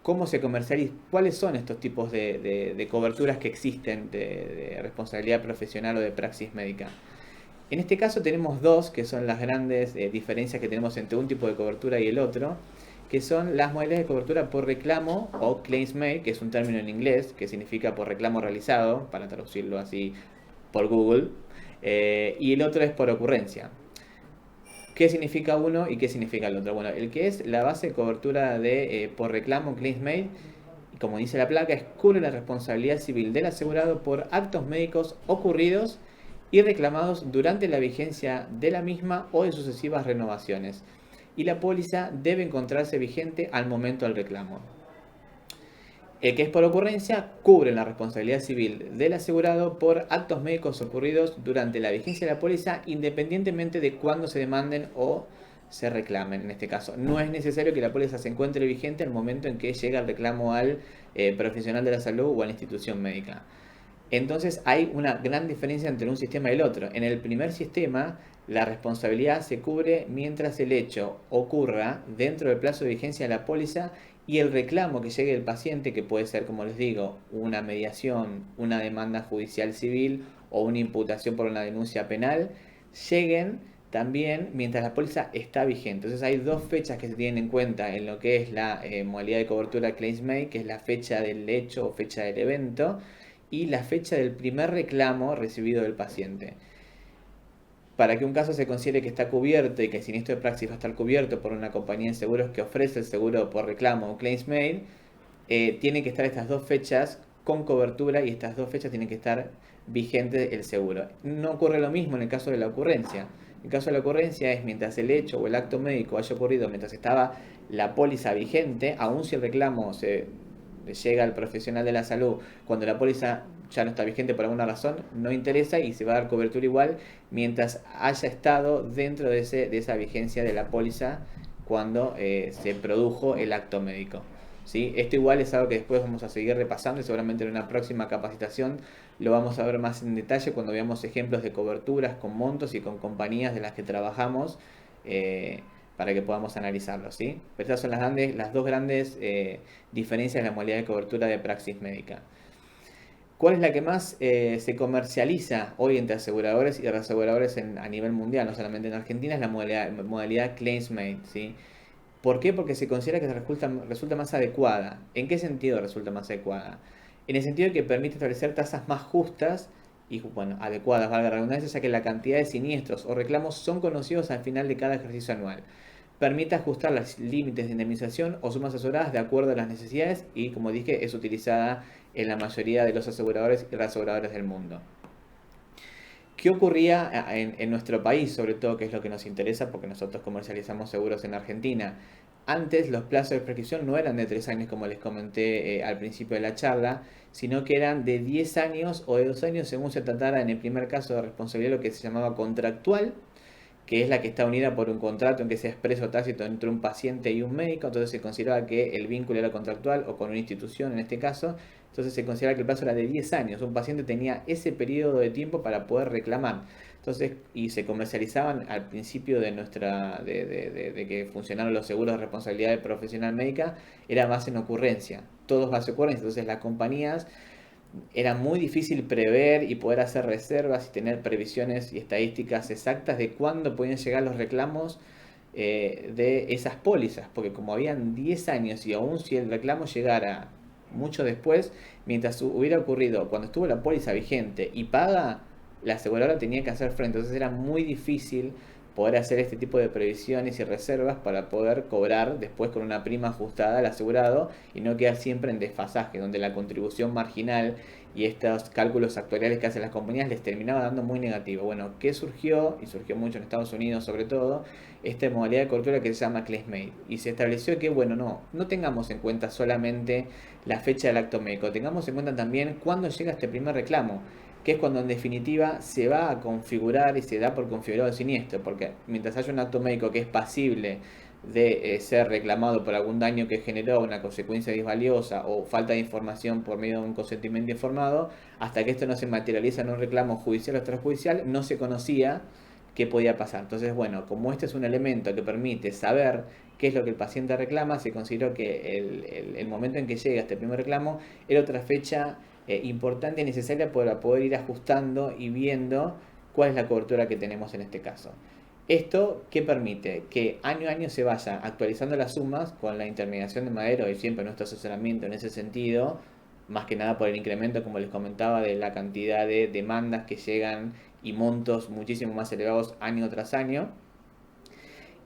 cómo se comercializa, cuáles son estos tipos de coberturas que existen de responsabilidad profesional o de praxis médica. En este caso tenemos dos, que son las grandes diferencias que tenemos entre un tipo de cobertura y el otro, que son las modalidades de cobertura por reclamo o claims made, que es un término en inglés que significa por reclamo realizado, para traducirlo así por Google, y el otro es por ocurrencia. ¿Qué significa uno y qué significa el otro? Bueno, el que es la base de cobertura de por reclamo claims made, como dice la placa, es cubre la responsabilidad civil del asegurado por actos médicos ocurridos y reclamados durante la vigencia de la misma o en sucesivas renovaciones. Y la póliza debe encontrarse vigente al momento del reclamo. El que es por ocurrencia cubre la responsabilidad civil del asegurado por actos médicos ocurridos durante la vigencia de la póliza independientemente de cuándo se demanden o se reclamen. En este caso, no es necesario que la póliza se encuentre vigente al momento en que llega el reclamo al profesional de la salud o a la institución médica. Entonces hay una gran diferencia entre un sistema y el otro. En el primer sistema, la responsabilidad se cubre mientras el hecho ocurra dentro del plazo de vigencia de la póliza y el reclamo que llegue del paciente, que puede ser, como les digo, una mediación, una demanda judicial civil o una imputación por una denuncia penal, lleguen también mientras la póliza está vigente. Entonces hay dos fechas que se tienen en cuenta en lo que es la modalidad de cobertura claims made, que es la fecha del hecho o fecha del evento, y la fecha del primer reclamo recibido del paciente. Para que un caso se considere que está cubierto y que el siniestro de praxis va a estar cubierto por una compañía de seguros que ofrece el seguro por reclamo o claims made, tienen que estar estas dos fechas con cobertura y estas dos fechas tienen que estar vigentes el seguro. No ocurre lo mismo en el caso de la ocurrencia. En el caso de la ocurrencia es mientras el hecho o el acto médico haya ocurrido mientras estaba la póliza vigente, aun si el reclamo se llega al profesional de la salud cuando la póliza ya no está vigente por alguna razón, no interesa y se va a dar cobertura igual mientras haya estado dentro de esa vigencia de la póliza cuando se produjo el acto médico. ¿Sí? Esto igual es algo que después vamos a seguir repasando y seguramente en una próxima capacitación lo vamos a ver más en detalle cuando veamos ejemplos de coberturas con montos y con compañías de las que trabajamos para que podamos analizarlo, ¿sí? Pero estas son las dos grandes diferencias en la modalidad de cobertura de praxis médica. ¿Cuál es la que más se comercializa hoy entre aseguradores y reaseguradores a nivel mundial, no solamente en Argentina? Es la modalidad Claims Made, ¿sí? ¿Por qué? Porque se considera que resulta más adecuada. ¿En qué sentido resulta más adecuada? En el sentido de que permite establecer tasas más justas y, bueno, adecuadas, valga la redundancia, ya que la cantidad de siniestros o reclamos son conocidos al final de cada ejercicio anual. Permite ajustar los límites de indemnización o sumas aseguradas de acuerdo a las necesidades y, como dije, es utilizada en la mayoría de los aseguradores y reaseguradores del mundo. ¿Qué ocurría en nuestro país, sobre todo, que es lo que nos interesa, porque nosotros comercializamos seguros en Argentina? Antes los plazos de prescripción no eran de 3 años, como les comenté al principio de la charla, sino que eran de 10 años o de 2 años, según se tratara en el primer caso de responsabilidad, lo que se llamaba contractual, que es la que está unida por un contrato en que sea expreso o tácito entre un paciente y un médico. Entonces se consideraba que el vínculo era contractual o con una institución en este caso. Entonces se considera que el plazo era de 10 años. Un paciente tenía ese periodo de tiempo para poder reclamar. Entonces, y se comercializaban al principio de que funcionaron los seguros de responsabilidad profesional médica, era base en ocurrencia. Todos base en ocurrencia. Entonces las compañías, era muy difícil prever y poder hacer reservas y tener previsiones y estadísticas exactas de cuándo podían llegar los reclamos de esas pólizas, porque como habían 10 años y aún si el reclamo llegara mucho después, mientras hubiera ocurrido cuando estuvo la póliza vigente y paga, la aseguradora tenía que hacer frente. Entonces era muy difícil poder hacer este tipo de previsiones y reservas para poder cobrar después con una prima ajustada al asegurado y no quedar siempre en desfasaje, donde la contribución marginal y estos cálculos actuariales que hacen las compañías les terminaba dando muy negativo. Bueno, ¿qué surgió? Y surgió mucho en Estados Unidos sobre todo, esta modalidad de cobertura que se llama Claims-Made. Y se estableció que, bueno, no tengamos en cuenta solamente la fecha del acto médico, tengamos en cuenta también cuándo llega este primer reclamo, que es cuando en definitiva se va a configurar y se da por configurado el siniestro, porque mientras haya un acto médico que es pasible de ser reclamado por algún daño que generó, una consecuencia disvaliosa o falta de información por medio de un consentimiento informado, hasta que esto no se materializa en un reclamo judicial o extrajudicial, no se conocía qué podía pasar. Entonces, bueno, como este es un elemento que permite saber qué es lo que el paciente reclama, se consideró que el momento en que llega este primer reclamo era otra fecha importante y necesaria para poder ir ajustando y viendo cuál es la cobertura que tenemos en este caso. ¿Esto qué permite? Que año a año se vaya actualizando las sumas con la intermediación de Madero y siempre nuestro asesoramiento en ese sentido, más que nada por el incremento, como les comentaba, de la cantidad de demandas que llegan y montos muchísimo más elevados año tras año.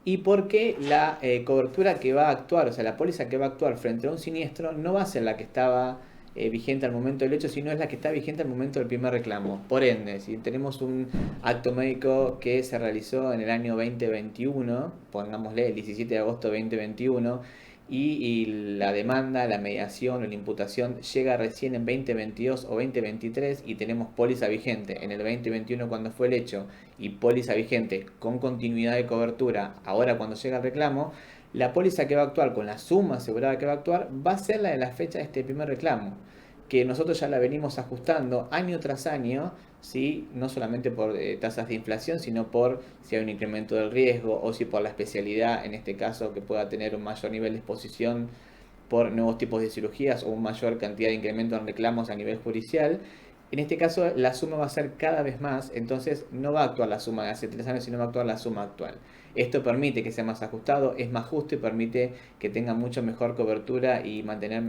Y porque la cobertura que va a actuar, o sea, la póliza que va a actuar frente a un siniestro, no va a ser la que estaba vigente al momento del hecho, sino es la que está vigente al momento del primer reclamo. Por ende, si tenemos un acto médico que se realizó en el año 2021, pongámosle el 17 de agosto de 2021, y la demanda, la mediación o la imputación llega recién en 2022 o 2023 y tenemos póliza vigente en el 2021 cuando fue el hecho y póliza vigente con continuidad de cobertura ahora cuando llega el reclamo, la póliza que va a actuar con la suma asegurada que va a actuar va a ser la de la fecha de este primer reclamo, que nosotros ya la venimos ajustando año tras año, ¿sí? No solamente por tasas de inflación, sino por si hay un incremento del riesgo o si por la especialidad, en este caso, que pueda tener un mayor nivel de exposición por nuevos tipos de cirugías o una mayor cantidad de incremento en reclamos a nivel judicial. En este caso la suma va a ser cada vez más, entonces no va a actuar la suma de hace 3 años, sino va a actuar la suma actual. Esto permite que sea más ajustado, es más justo y permite que tenga mucho mejor cobertura y mantener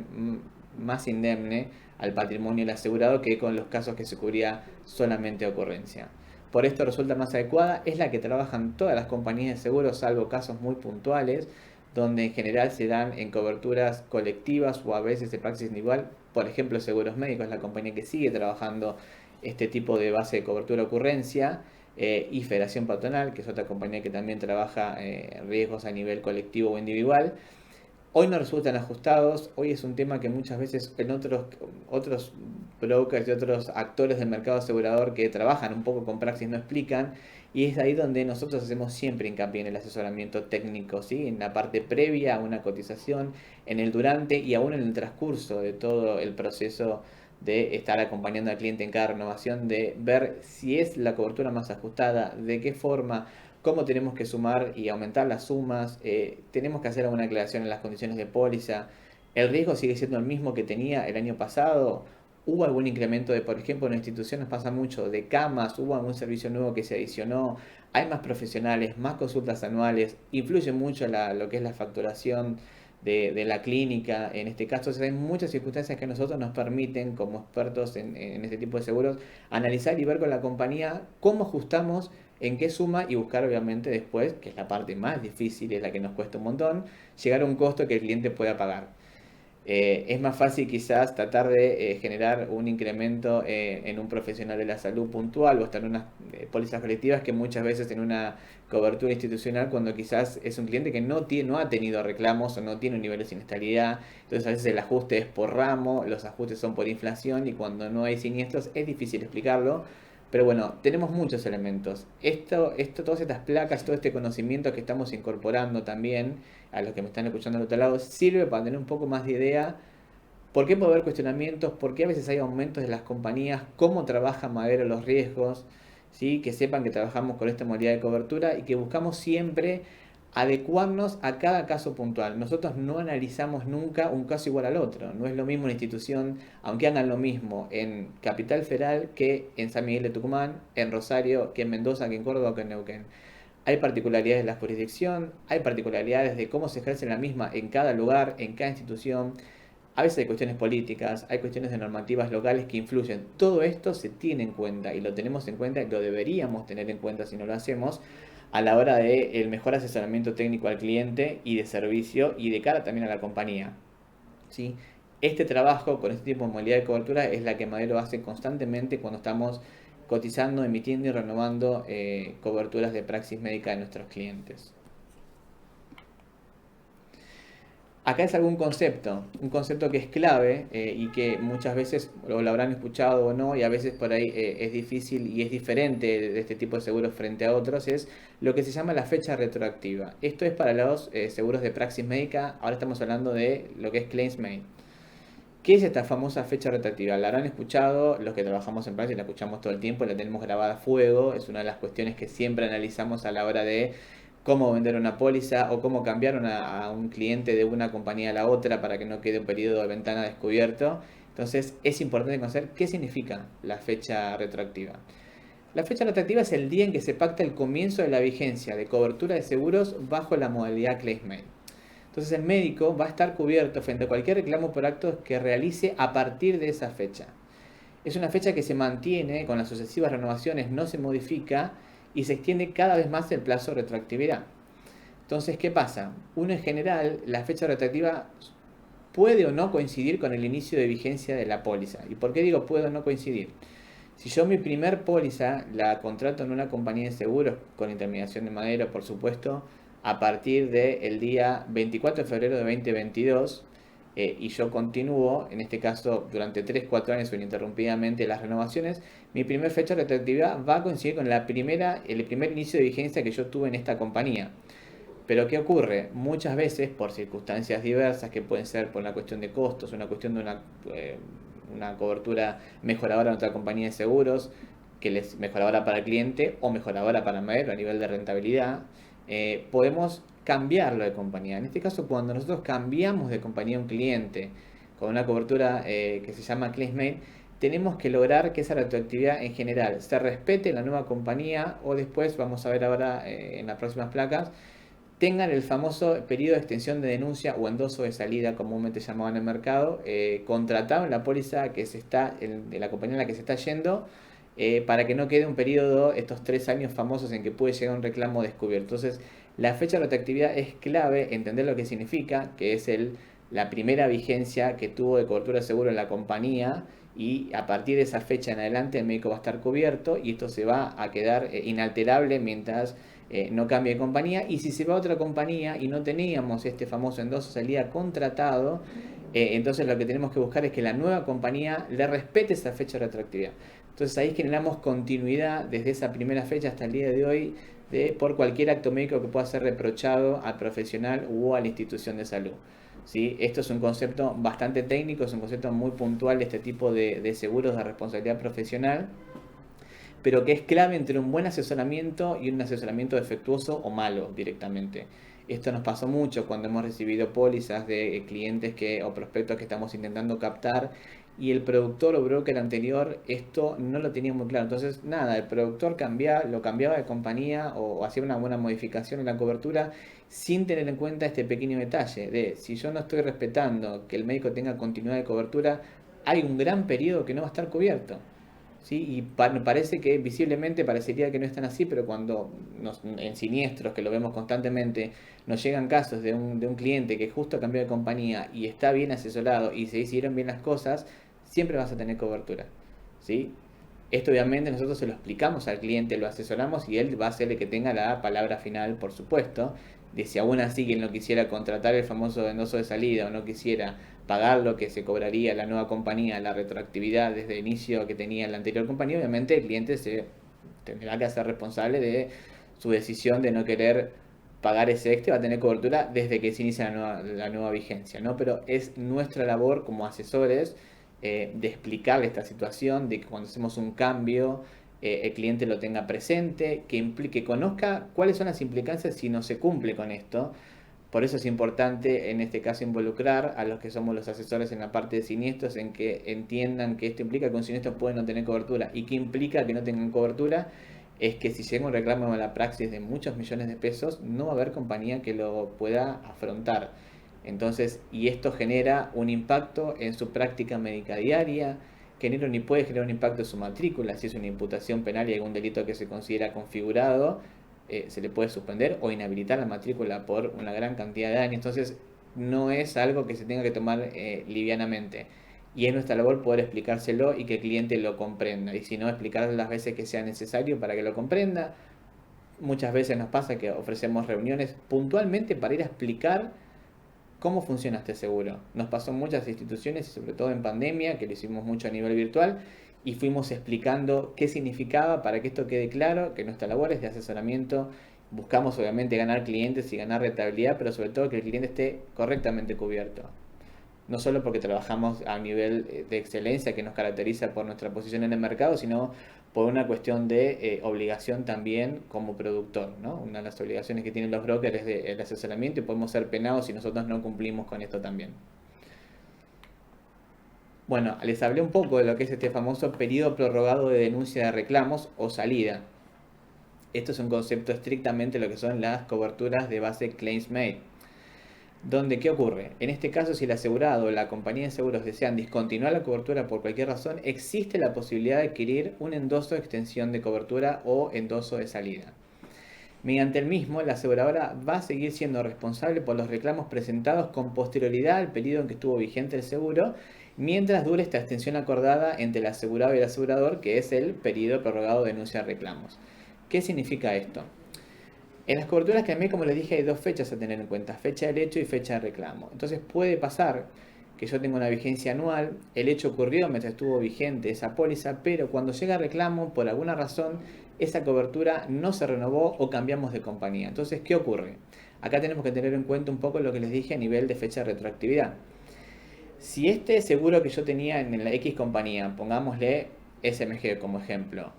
más indemne al patrimonio del asegurado que con los casos que se cubría solamente ocurrencia. Por esto resulta más adecuada, es la que trabajan todas las compañías de seguros, salvo casos muy puntuales, donde en general se dan en coberturas colectivas o a veces de praxis individual. Por ejemplo, Seguros Médicos es la compañía que sigue trabajando este tipo de base de cobertura ocurrencia, y Federación Patronal, que es otra compañía que también trabaja riesgos a nivel colectivo o individual. Hoy no resultan ajustados, hoy es un tema que muchas veces en otros brokers y otros actores del mercado asegurador que trabajan un poco con praxis no explican, y es ahí donde nosotros hacemos siempre hincapié en el asesoramiento técnico, ¿sí? En la parte previa a una cotización, en el durante y aún en el transcurso de todo el proceso de estar acompañando al cliente en cada renovación, de ver si es la cobertura más ajustada, de qué forma, cómo tenemos que sumar y aumentar las sumas, tenemos que hacer alguna aclaración en las condiciones de póliza, el riesgo sigue siendo el mismo que tenía el año pasado, hubo algún incremento de, por ejemplo, en la institución nos pasa mucho, de camas, hubo algún servicio nuevo que se adicionó, hay más profesionales, más consultas anuales, influye mucho lo que es la facturación de la clínica, en este caso. Entonces, hay muchas circunstancias que a nosotros nos permiten, como expertos en este tipo de seguros, analizar y ver con la compañía cómo ajustamos, en qué suma y buscar obviamente después, que es la parte más difícil, es la que nos cuesta un montón, llegar a un costo que el cliente pueda pagar. Es más fácil quizás tratar de generar un incremento en un profesional de la salud puntual o hasta en unas pólizas colectivas que muchas veces en una cobertura institucional cuando quizás es un cliente que no ha tenido reclamos o no tiene un nivel de siniestralidad. Entonces a veces el ajuste es por ramo, los ajustes son por inflación y cuando no hay siniestros es difícil explicarlo. Pero bueno, tenemos muchos elementos. Todas estas placas, todo este conocimiento que estamos incorporando también a los que me están escuchando al otro lado, sirve para tener un poco más de idea por qué puede haber cuestionamientos, por qué a veces hay aumentos de las compañías, cómo trabaja Madero los riesgos, ¿sí? Que sepan que trabajamos con esta modalidad de cobertura y que buscamos siempre adecuarnos a cada caso puntual. Nosotros no analizamos nunca un caso igual al otro. No es lo mismo una institución, aunque hagan lo mismo en Capital Federal que en San Miguel de Tucumán, en Rosario, que en Mendoza, que en Córdoba, que en Neuquén. Hay particularidades de la jurisdicción, hay particularidades de cómo se ejerce la misma en cada lugar, en cada institución. A veces hay cuestiones políticas, hay cuestiones de normativas locales que influyen. Todo esto se tiene en cuenta y lo tenemos en cuenta y lo deberíamos tener en cuenta si no lo hacemos a la hora del mejor asesoramiento técnico al cliente y de servicio y de cara también a la compañía. ¿Sí? Este trabajo con este tipo de modalidad de cobertura es la que Madero hace constantemente cuando estamos cotizando, emitiendo y renovando coberturas de praxis médica de nuestros clientes. Acá es un concepto que es clave y que muchas veces lo habrán escuchado o no y a veces por ahí es difícil y es diferente de este tipo de seguros frente a otros, es lo que se llama la fecha retroactiva. Esto es para los seguros de praxis médica, ahora estamos hablando de lo que es claims made. ¿Qué es esta famosa fecha retroactiva? La habrán escuchado, los que trabajamos en praxis la escuchamos todo el tiempo, la tenemos grabada a fuego, es una de las cuestiones que siempre analizamos a la hora de cómo vender una póliza o cómo cambiar a un cliente de una compañía a la otra para que no quede un periodo de ventana descubierto. Entonces es importante conocer qué significa la fecha retroactiva. La fecha retroactiva es el día en que se pacta el comienzo de la vigencia de cobertura de seguros bajo la modalidad claims made. Entonces el médico va a estar cubierto frente a cualquier reclamo por actos que realice a partir de esa fecha. Es una fecha que se mantiene con las sucesivas renovaciones, no se modifica y se extiende cada vez más el plazo de retroactividad. Entonces, ¿qué pasa? Uno en general, la fecha retroactiva puede o no coincidir con el inicio de vigencia de la póliza. ¿Y por qué digo puede o no coincidir? Si yo mi primer póliza la contrato en una compañía de seguros con intermediación de Madero, por supuesto, a partir del día 24 de febrero de 2022, y yo continúo, en este caso durante 3-4 años o ininterrumpidamente las renovaciones, mi primer fecha de retroactividad va a coincidir con el primer inicio de vigencia que yo tuve en esta compañía. Pero ¿qué ocurre? Muchas veces, por circunstancias diversas, que pueden ser por una cuestión de costos, una cuestión de una cobertura mejoradora en otra compañía de seguros, que les mejoradora para el cliente o mejoradora para Madero a nivel de rentabilidad, podemos cambiarlo de compañía. En este caso, cuando nosotros cambiamos de compañía a un cliente con una cobertura que se llama claims made, tenemos que lograr que esa retroactividad en general se respete en la nueva compañía o después, vamos a ver ahora en las próximas placas, tengan el famoso periodo de extensión de denuncia o endoso de salida, comúnmente llamado en el mercado, contratado en la póliza de la compañía en la que se está yendo, para que no quede un periodo, estos 3 años famosos en que puede llegar un reclamo descubierto. Entonces, la fecha de retroactividad es clave, entender lo que significa, que es la primera vigencia que tuvo de cobertura de seguro en la compañía, y a partir de esa fecha en adelante el médico va a estar cubierto y esto se va a quedar inalterable mientras no cambie de compañía. Y si se va a otra compañía y no teníamos este famoso endoso salida contratado, entonces lo que tenemos que buscar es que la nueva compañía le respete esa fecha de retroactividad. Entonces ahí generamos continuidad desde esa primera fecha hasta el día de hoy por cualquier acto médico que pueda ser reprochado al profesional o a la institución de salud. ¿sí? Esto es un concepto bastante técnico, es un concepto muy puntual de este tipo de seguros de responsabilidad profesional, pero que es clave entre un buen asesoramiento y un asesoramiento defectuoso o malo directamente. Esto nos pasó mucho cuando hemos recibido pólizas de clientes o prospectos que estamos intentando captar y el productor o broker anterior esto no lo tenía muy claro. Entonces, nada, el productor lo cambiaba de compañía o hacía una buena modificación en la cobertura sin tener en cuenta este pequeño detalle de si yo no estoy respetando que el médico tenga continuidad de cobertura, hay un gran periodo que no va a estar cubierto. ¿Sí? Y parece que visiblemente parecería que no están así, pero cuando en siniestros, que lo vemos constantemente, nos llegan casos de un cliente que justo cambió de compañía y está bien asesorado y se hicieron bien las cosas, siempre vas a tener cobertura. ¿Sí? Esto obviamente nosotros se lo explicamos al cliente, lo asesoramos y él va a ser el que tenga la palabra final, por supuesto, de si aún así quien no quisiera contratar el famoso endoso de salida o no quisiera pagar lo que se cobraría la nueva compañía, la retroactividad desde el inicio que tenía la anterior compañía, obviamente el cliente se tendrá que hacer responsable de su decisión de no querer pagar ese extra, va a tener cobertura desde que se inicia la nueva vigencia, ¿no? Pero es nuestra labor como asesores de explicarle esta situación, de que cuando hacemos un cambio el cliente lo tenga presente, que conozca cuáles son las implicancias si no se cumple con esto. Por eso es importante en este caso involucrar a los que somos los asesores en la parte de siniestros en que entiendan que esto implica que un siniestro puede no tener cobertura y que implica que no tengan cobertura es que si llega un reclamo a la praxis de muchos millones de pesos no va a haber compañía que lo pueda afrontar. Entonces, y esto genera un impacto en su práctica médica diaria, puede generar un impacto en su matrícula, si es una imputación penal y algún delito que se considera configurado, se le puede suspender o inhabilitar la matrícula por una gran cantidad de años. Entonces, no es algo que se tenga que tomar livianamente. Y es nuestra labor poder explicárselo y que el cliente lo comprenda. Y si no, explicarle las veces que sea necesario para que lo comprenda. Muchas veces nos pasa que ofrecemos reuniones puntualmente para ir a explicar cómo funciona este seguro. Nos pasó en muchas instituciones y sobre todo en pandemia, que lo hicimos mucho a nivel virtual, y fuimos explicando qué significaba para que esto quede claro, que nuestra labor es de asesoramiento. Buscamos obviamente ganar clientes y ganar rentabilidad, pero sobre todo que el cliente esté correctamente cubierto. No solo porque trabajamos a un nivel de excelencia que nos caracteriza por nuestra posición en el mercado, sino por una cuestión de obligación también como productor, ¿no? Una de las obligaciones que tienen los brokers es el asesoramiento y podemos ser penados si nosotros no cumplimos con esto también. Bueno, les hablé un poco de lo que es este famoso periodo prorrogado de denuncia de reclamos o salida. Esto es un concepto estrictamente lo que son las coberturas de base claims made. Donde, ¿qué ocurre? En este caso, si el asegurado o la compañía de seguros desean discontinuar la cobertura por cualquier razón, existe la posibilidad de adquirir un endoso de extensión de cobertura o endoso de salida. Mediante el mismo, la aseguradora va a seguir siendo responsable por los reclamos presentados con posterioridad al periodo en que estuvo vigente el seguro, mientras dure esta extensión acordada entre el asegurado y el asegurador, que es el periodo prorrogado de denuncia de reclamos. ¿Qué significa esto? En las coberturas que a mí, como les dije, hay dos fechas a tener en cuenta, fecha del hecho y fecha de reclamo. Entonces puede pasar que yo tenga una vigencia anual, el hecho ocurrió mientras estuvo vigente esa póliza, pero cuando llega el reclamo, por alguna razón, esa cobertura no se renovó o cambiamos de compañía. Entonces, ¿qué ocurre? Acá tenemos que tener en cuenta un poco lo que les dije a nivel de fecha de retroactividad. Si este seguro que yo tenía en la X compañía, pongámosle SMG como ejemplo,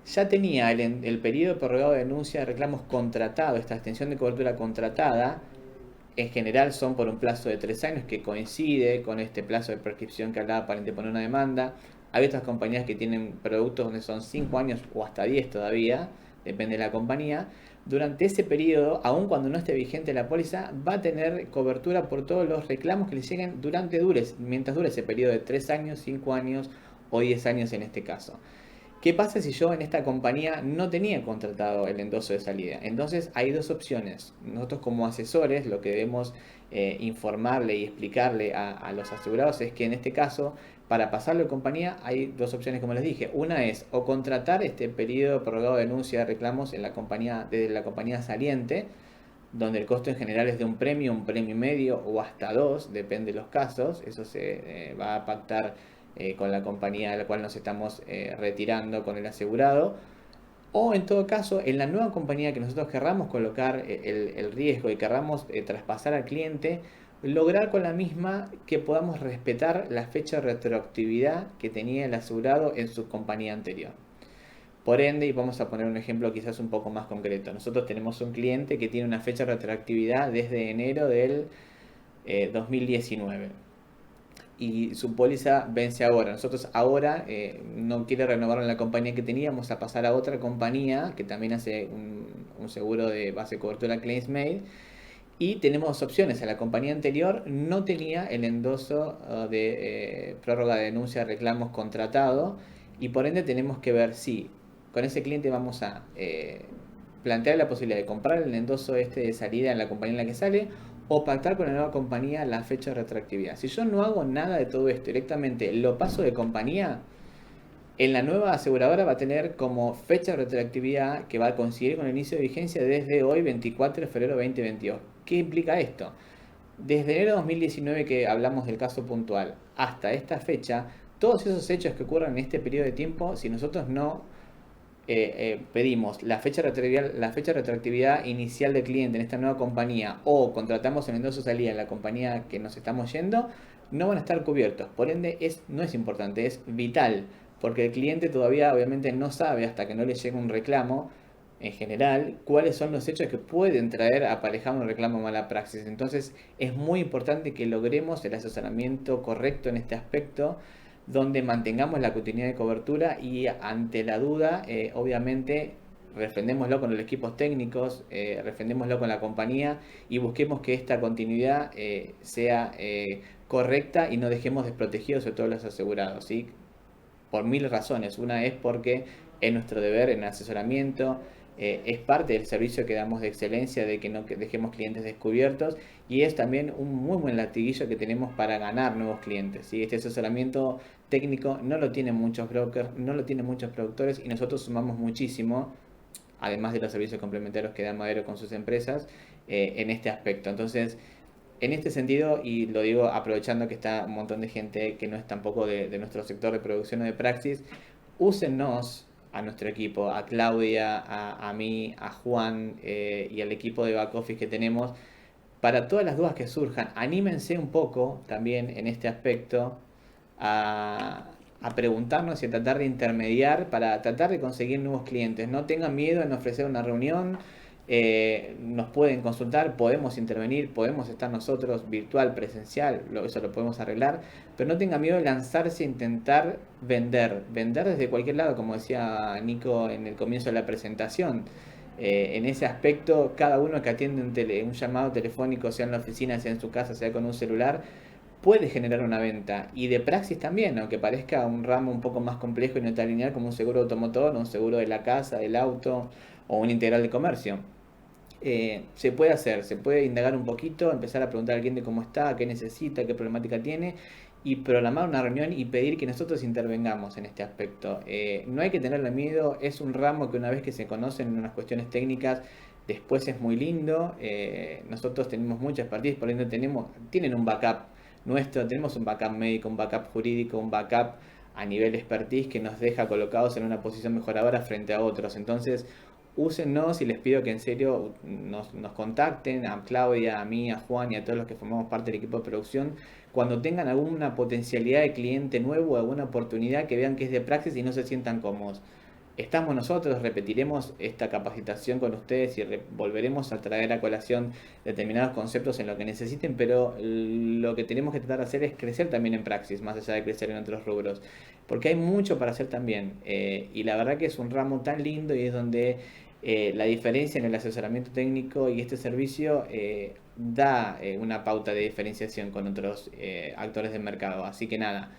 ya tenía el periodo prorrogado de denuncia de reclamos contratado, esta extensión de cobertura contratada, en general son por un plazo de 3 años que coincide con este plazo de prescripción que hablaba para interponer una demanda. Hay otras compañías que tienen productos donde son 5 años o hasta 10 todavía, depende de la compañía. Durante ese periodo, aun cuando no esté vigente la póliza, va a tener cobertura por todos los reclamos que le lleguen mientras dure ese periodo de 3 años, 5 años o 10 años en este caso. ¿Qué pasa si yo en esta compañía no tenía contratado el endoso de salida? Entonces hay dos opciones. Nosotros como asesores lo que debemos informarle y explicarle a los asegurados es que en este caso, para pasarlo de compañía, hay dos opciones como les dije. Una es o contratar este periodo prorrogado de denuncia de reclamos en la compañía, desde la compañía saliente, donde el costo en general es de un premio y medio o hasta dos, depende de los casos. Eso se va a pactar con la compañía de la cual nos estamos retirando con el asegurado, o en todo caso en la nueva compañía que nosotros querramos colocar el riesgo y querramos traspasar al cliente, lograr con la misma que podamos respetar la fecha de retroactividad que tenía el asegurado en su compañía anterior. Por ende, y vamos a poner un ejemplo quizás un poco más concreto, nosotros tenemos un cliente que tiene una fecha de retroactividad desde enero del 2019 y su póliza vence ahora. Nosotros ahora no quiere renovar en la compañía que teníamos, a pasar a otra compañía que también hace un seguro de base de cobertura claims made. Y tenemos dos opciones. En la compañía anterior no tenía el endoso de prórroga de denuncia de reclamos contratado y por ende tenemos que ver si con ese cliente vamos a plantear la posibilidad de comprar el endoso este de salida en la compañía en la que sale o pactar con la nueva compañía la fecha de retroactividad. Si yo no hago nada de todo esto, directamente lo paso de compañía, en la nueva aseguradora va a tener como fecha de retroactividad que va a coincidir con el inicio de vigencia desde hoy, 24 de febrero de 2022. ¿Qué implica esto? Desde enero de 2019 que hablamos del caso puntual hasta esta fecha, todos esos hechos que ocurran en este periodo de tiempo, si nosotros no pedimos la fecha de retroactividad inicial del cliente en esta nueva compañía o contratamos el endoso salida en la compañía que nos estamos yendo, no van a estar cubiertos. Por ende, no es importante, es vital, porque el cliente todavía obviamente no sabe hasta que no le llegue un reclamo en general cuáles son los hechos que pueden traer aparejado un reclamo de mala praxis. Entonces es muy importante que logremos el asesoramiento correcto en este aspecto, donde mantengamos la continuidad de cobertura y ante la duda, obviamente, refrendémoslo con los equipos técnicos, refrendémoslo con la compañía y busquemos que esta continuidad sea correcta y no dejemos desprotegidos a todos los asegurados, ¿sí? Por mil razones. Una es porque es nuestro deber en asesoramiento, es parte del servicio que damos de excelencia, de que no dejemos clientes descubiertos y es también un muy buen latiguillo que tenemos para ganar nuevos clientes, ¿sí? Este asesoramiento técnico no lo tienen muchos brokers, no lo tienen muchos productores y nosotros sumamos muchísimo, además de los servicios complementarios que da Madero con sus empresas, en este aspecto. Entonces, en este sentido, y lo digo aprovechando que está un montón de gente que no es tampoco de nuestro sector de producción o de praxis, úsennos a nuestro equipo, a Claudia, a mí, a Juan y al equipo de back office que tenemos, para todas las dudas que surjan. Anímense un poco también en este aspecto a preguntarnos y a tratar de intermediar para tratar de conseguir nuevos clientes. No tengan miedo en ofrecer una reunión. Nos pueden consultar, podemos intervenir, podemos estar nosotros virtual, presencial, eso lo podemos arreglar, pero no tengan miedo de lanzarse a intentar vender desde cualquier lado, como decía Nico en el comienzo de la presentación. En ese aspecto, cada uno que atiende un llamado telefónico, sea en la oficina, sea en su casa, sea con un celular, puede generar una venta. Y de praxis también, aunque parezca un ramo un poco más complejo y no tan lineal como un seguro automotor, un seguro de la casa, del auto o un integral de comercio. Se puede hacer, se puede indagar un poquito, empezar a preguntar al cliente cómo está, qué necesita, qué problemática tiene y programar una reunión y pedir que nosotros intervengamos en este aspecto. No hay que tenerle miedo, es un ramo que una vez que se conocen en unas cuestiones técnicas, después es muy lindo. Nosotros tenemos mucha expertise, por ende tienen un backup nuestro, tenemos un backup médico, un backup jurídico, un backup a nivel expertise que nos deja colocados en una posición mejoradora frente a otros. Entonces, úsennos y les pido que en serio nos contacten a Claudia, a mí, a Juan y a todos los que formamos parte del equipo de producción cuando tengan alguna potencialidad de cliente nuevo, alguna oportunidad que vean que es de praxis y no se sientan cómodos. Estamos nosotros, repetiremos esta capacitación con ustedes y volveremos a traer a colación determinados conceptos en lo que necesiten, pero lo que tenemos que tratar de hacer es crecer también en praxis, más allá de crecer en otros rubros, porque hay mucho para hacer también, y la verdad que es un ramo tan lindo y es donde la diferencia en el asesoramiento técnico y este servicio da una pauta de diferenciación con otros actores del mercado, así que nada.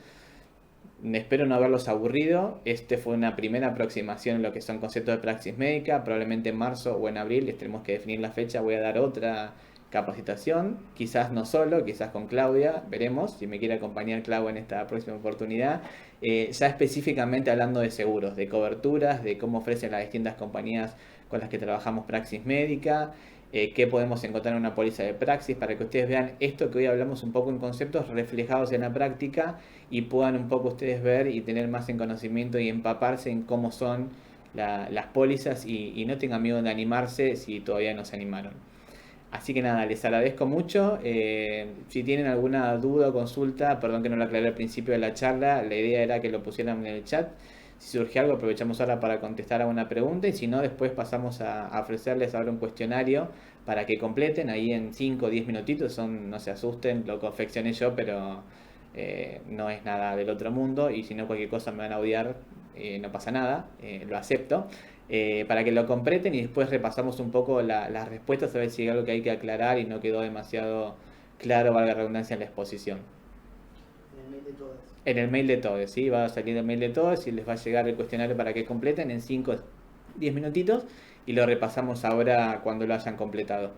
Espero no haberlos aburrido. Este fue una primera aproximación en lo que son conceptos de praxis médica. Probablemente en marzo o en abril les tenemos que definir la fecha. Voy a dar otra capacitación. Quizás no solo, quizás con Claudia. Veremos si me quiere acompañar Claudia en esta próxima oportunidad. Ya específicamente hablando de seguros, de coberturas, de cómo ofrecen las distintas compañías con las que trabajamos praxis médica. Qué podemos encontrar en una póliza de praxis para que ustedes vean esto que hoy hablamos un poco en conceptos reflejados en la práctica y puedan un poco ustedes ver y tener más en conocimiento y empaparse en cómo son las pólizas y no tengan miedo de animarse si todavía no se animaron. Así que nada, les agradezco mucho. Si tienen alguna duda o consulta, perdón que no lo aclaré al principio de la charla, la idea era que lo pusieran en el chat. Si surge algo, aprovechamos ahora para contestar alguna pregunta y si no, después pasamos a ofrecerles ahora un cuestionario para que completen ahí en 5 o 10 minutitos. No se asusten, lo confeccioné yo, pero no es nada del otro mundo y si no cualquier cosa me van a odiar, no pasa nada, lo acepto. Para que lo completen y después repasamos un poco las respuestas a ver si hay algo que hay que aclarar y no quedó demasiado claro, valga la redundancia, en la exposición. En el mail de todos. En el mail de todos, ¿sí? Va a salir el mail de todos y les va a llegar el cuestionario para que completen en 5 o 10 minutitos y lo repasamos ahora cuando lo hayan completado.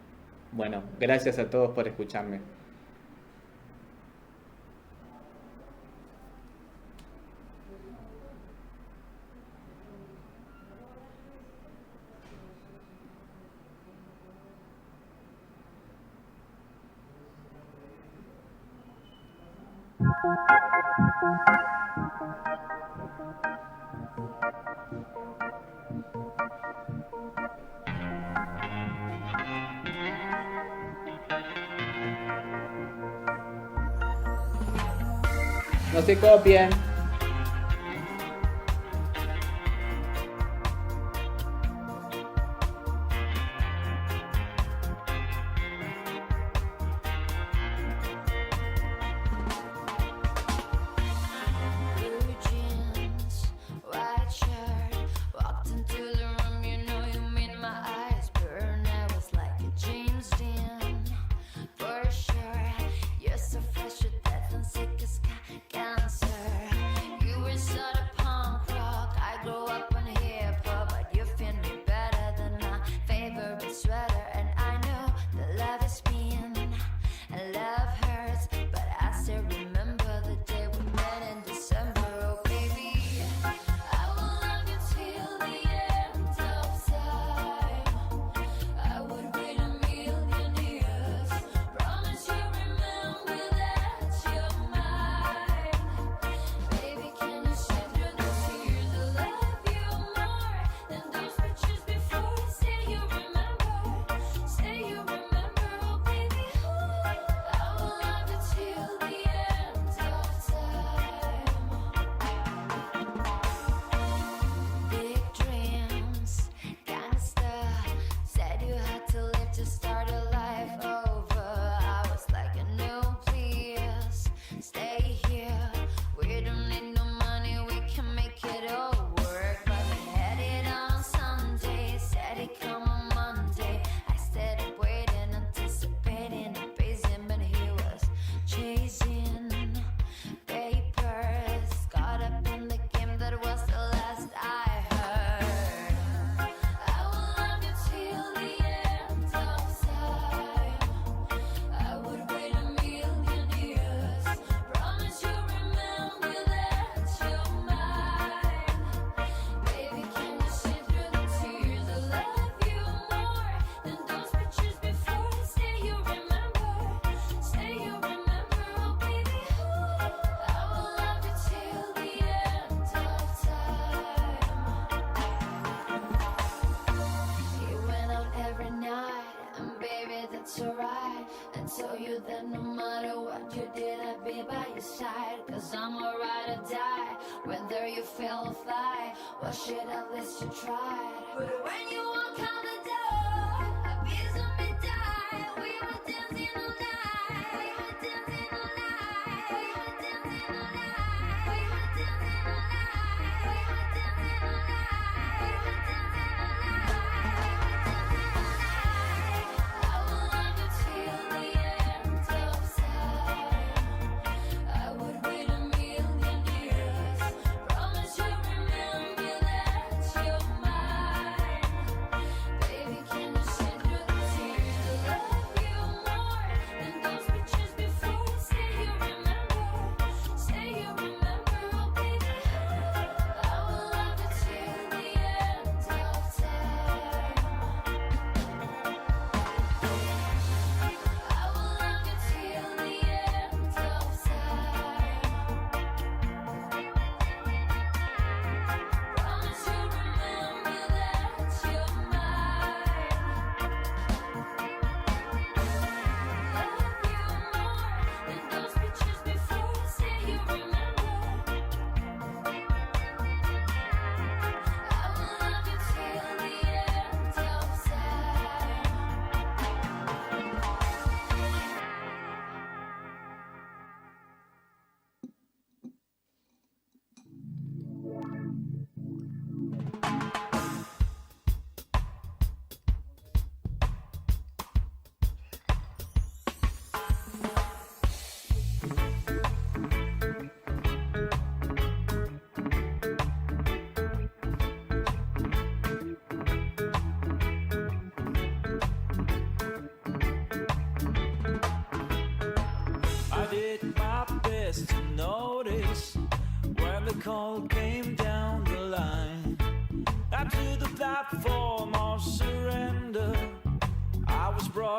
Bueno, gracias a todos por escucharme. No se copien. Blue jeans, white shirt, walked into the room, you know you made my eyes burn. I was like a James Dean, for sure. You're so fresh with death and sick as cancer. You were sort of punk rock, I grew up on hip hop, but you fit me better than my favorite sweater. And I know that love is mean and love hurts, but I still remember the day we met in December. Oh baby, I will love you till the end of time. I would wait a million years. Promise you remember that you're mine. Baby, can you shed through the tears? I love you more than those pictures before. Say you remember. Say you remember. Oh baby, I will love you till the end of time. Big dreams, gangsta. Said you had to live to start a life over. I was like, no, please stay here. We don't need no money, we can make it all work. But we had it on Sunday, said it come on Monday. I stayed up waiting, anticipating, appraising, but he was chasing papers. Caught up in the game, that was the last I heard. I will love you till the end of time. I would wait a million years. Promise you remember that you're mine. Baby, can you see through the tears? I love you more than those pictures before. Say you remember. Say you remember. Oh baby, I will love you till the end of time. He went out every night, and baby, that's alright. I told you that no matter what you did, I'd be by your side. Cause I'm a ride or die, whether you fail or fly. Well, shit, at least you tried. But when you walk out the door, a piece of me died. We were dancing all night. We were dancing all night. We were dancing all night. We were dancing all night. We were dancing all night. We were dancing all night. I will love you till the end of time. I would wait a million years. Promise you remember that you're mine.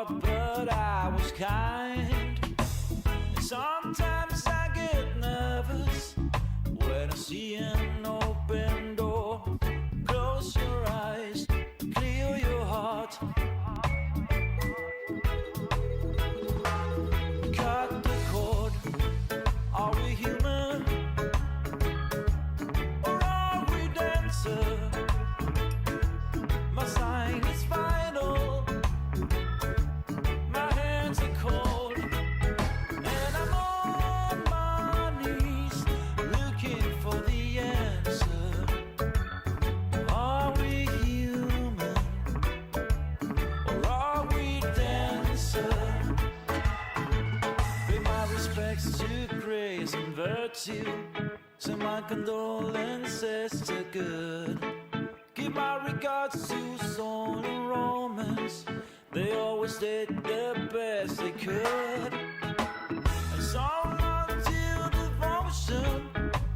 thought, but I was kind. And sometimes I get nervous when I see an open door. Close your eyes, clear your heart. Cut the cord. Are we human? Or are we dancer? My sign is final. My hands are cold. And I'm on my knees looking for the answer. Are we human? Or are we dancer? Pay my respects to grace and virtue. Send my condolences to good. Give my regards to Soul and Romans. They always did the best they could. And song until devotion.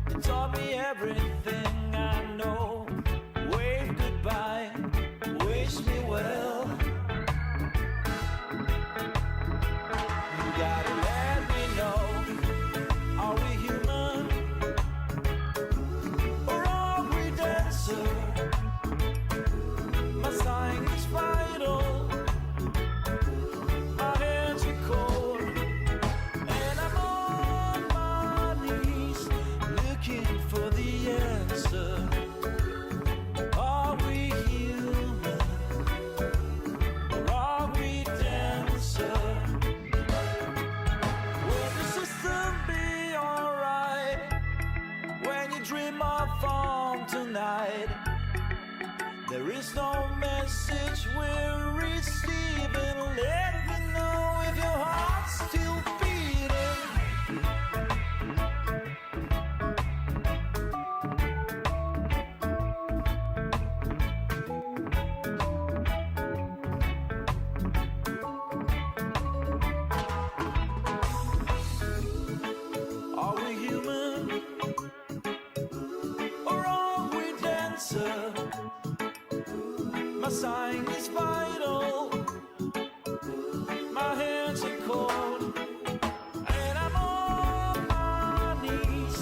It taught me everything I know. Wave goodbye, wish me well. You gotta let me know. Are we human? Or are we dancer? My sign is vital. My hands are cold. And I'm on my knees looking for the answer. Are we human? Or are we dancer? Will the system be alright when you dream of home tonight? There is no message we're receiving. Let me know if your heart's still beating. Are we human? Or are we dancer? My sign is vital. My hands are cold. And I'm on my knees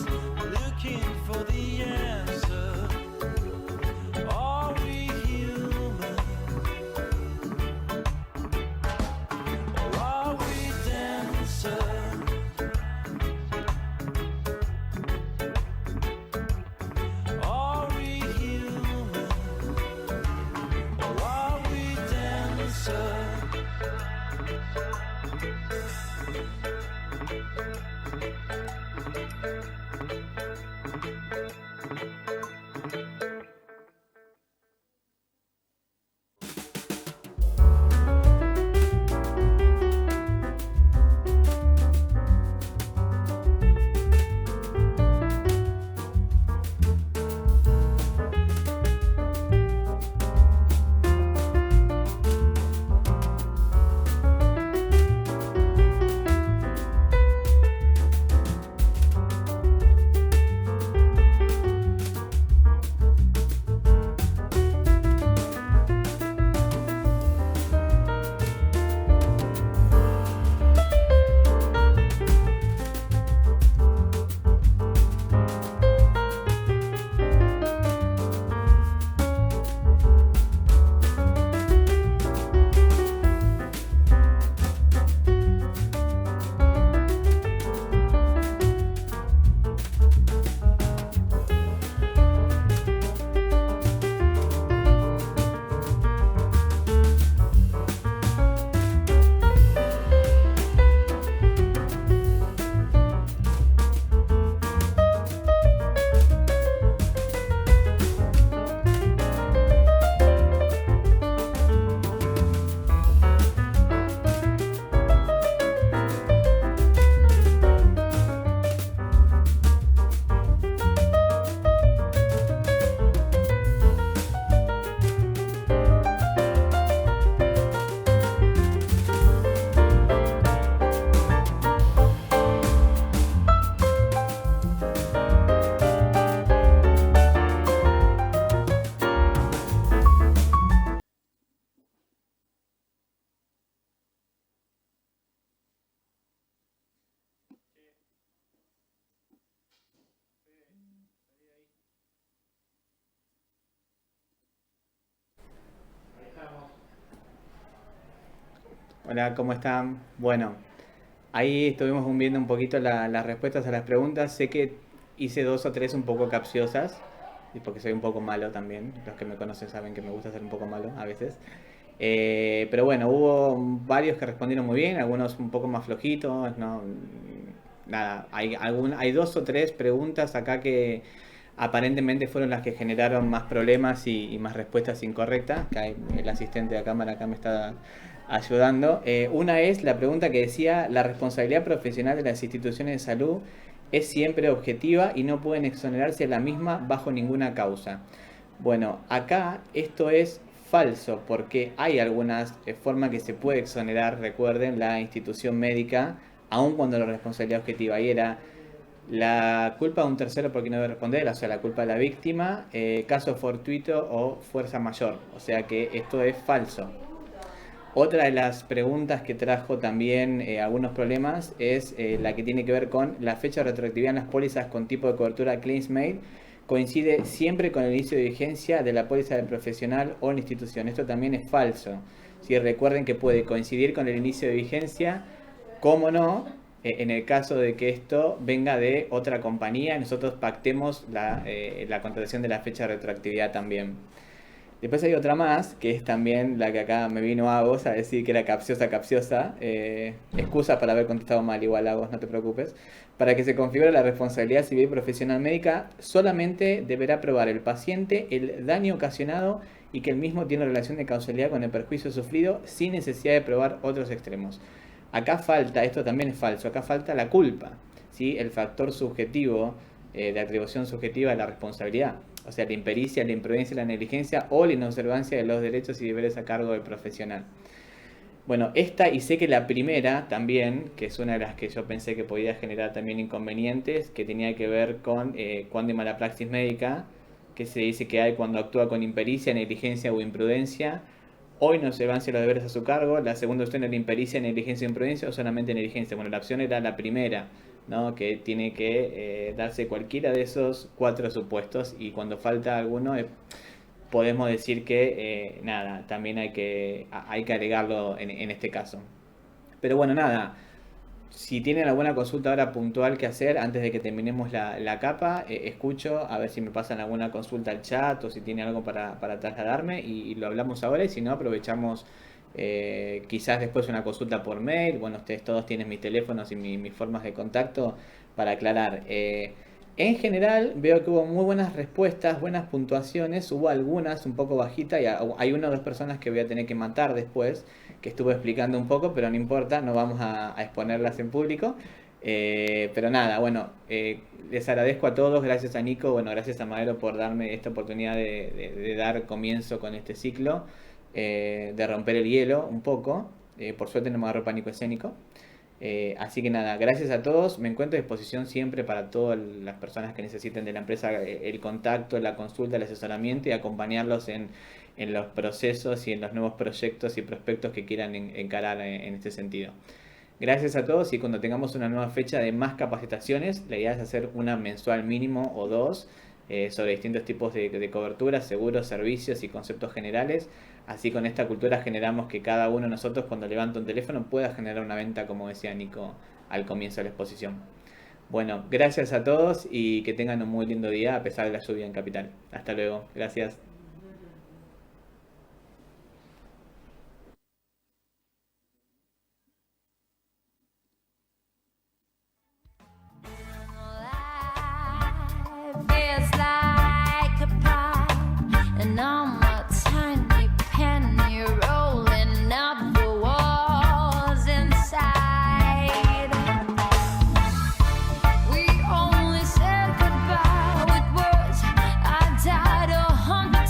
looking for the answer. Are we human? Or are we dancer? Are we human? Or are Hola, ¿cómo están? Bueno, ahí estuvimos viendo un poquito las respuestas a las preguntas. Sé que hice 2 o 3 un poco capciosas, y porque soy un poco malo también. Los que me conocen saben que me gusta ser un poco malo a veces. Pero bueno, hubo varios que respondieron muy bien, algunos un poco más flojitos, ¿no? Nada, hay 2 o 3 preguntas acá que aparentemente fueron las que generaron más problemas y más respuestas incorrectas, que el asistente de cámara acá me está ayudando. Una es la pregunta que decía: la responsabilidad profesional de las instituciones de salud es siempre objetiva y no pueden exonerarse de la misma bajo ninguna causa. Bueno, acá esto es falso, porque hay algunas formas que se puede exonerar. Recuerden, la institución médica, aun cuando la responsabilidad objetiva y era la culpa de un tercero porque no debe responder, o sea, la culpa de la víctima, caso fortuito o fuerza mayor, o sea que esto es falso. Otra de las preguntas que trajo también algunos problemas es la que tiene que ver con la fecha de retroactividad en las pólizas con tipo de cobertura Claims Made. Coincide siempre con el inicio de vigencia de la póliza del profesional o la institución. Esto también es falso. ¿Sí? Recuerden que puede coincidir con el inicio de vigencia, cómo no, en el caso de que esto venga de otra compañía y nosotros pactemos la contratación de la fecha de retroactividad también. Después hay otra más, que es también la que acá me vino Agos a decir que era capciosa. Excusa para haber contestado mal, igual Agos, no te preocupes. Para que se configure la responsabilidad civil profesional médica, solamente deberá probar el paciente el daño ocasionado y que el mismo tiene relación de causalidad con el perjuicio sufrido sin necesidad de probar otros extremos. Acá falta, esto también es falso, acá falta la culpa, ¿sí? El factor subjetivo, de atribución subjetiva de la responsabilidad. O sea, la impericia, la imprudencia, la negligencia o la inobservancia de los derechos y deberes a cargo del profesional. Bueno, esta, y sé que la primera también, que es una de las que yo pensé que podía generar también inconvenientes, que tenía que ver con cuando hay mala praxis médica, que se dice que hay cuando actúa con impericia, negligencia o imprudencia, o inobservancia de los deberes a su cargo. La segunda opción era impericia, negligencia o imprudencia, o solamente negligencia. Bueno, la opción era la primera, ¿no? Que tiene que darse cualquiera de esos 4 supuestos, y cuando falta alguno podemos decir que nada, también hay que agregarlo en este caso. Pero bueno, nada, si tienen alguna consulta ahora puntual que hacer antes de que terminemos la capa, escucho a ver si me pasan alguna consulta al chat o si tienen algo para trasladarme y lo hablamos ahora, y si no aprovechamos quizás después una consulta por mail. Bueno, ustedes todos tienen mis teléfonos y mis formas de contacto para aclarar. En general veo que hubo muy buenas respuestas, buenas puntuaciones. Hubo algunas un poco bajitas y hay 1 o 2 personas que voy a tener que matar después, que estuve explicando un poco, pero no importa, no vamos a exponerlas en público. Pero nada, bueno, les agradezco a todos, gracias a Nico, bueno, gracias a Madero por darme esta oportunidad de dar comienzo con este ciclo, de romper el hielo un poco. Por suerte no me agarró pánico escénico. Así que nada, gracias a todos. Me encuentro a disposición siempre para todas las personas que necesiten de la empresa el contacto, la consulta, el asesoramiento, y acompañarlos en los procesos y en los nuevos proyectos y prospectos que quieran encarar en este sentido. Gracias a todos, y cuando tengamos una nueva fecha de más capacitaciones, la idea es hacer una mensual mínimo o 2 sobre distintos tipos de cobertura, seguros, servicios y conceptos generales. Así con esta cultura generamos que cada uno de nosotros, cuando levanta un teléfono, pueda generar una venta, como decía Nico al comienzo de la exposición. Bueno, gracias a todos y que tengan un muy lindo día a pesar de la lluvia en Capital. Hasta luego. Gracias. Feels like a pie, and I'm a tiny penny rolling up the walls inside. We only said goodbye with words. I died 100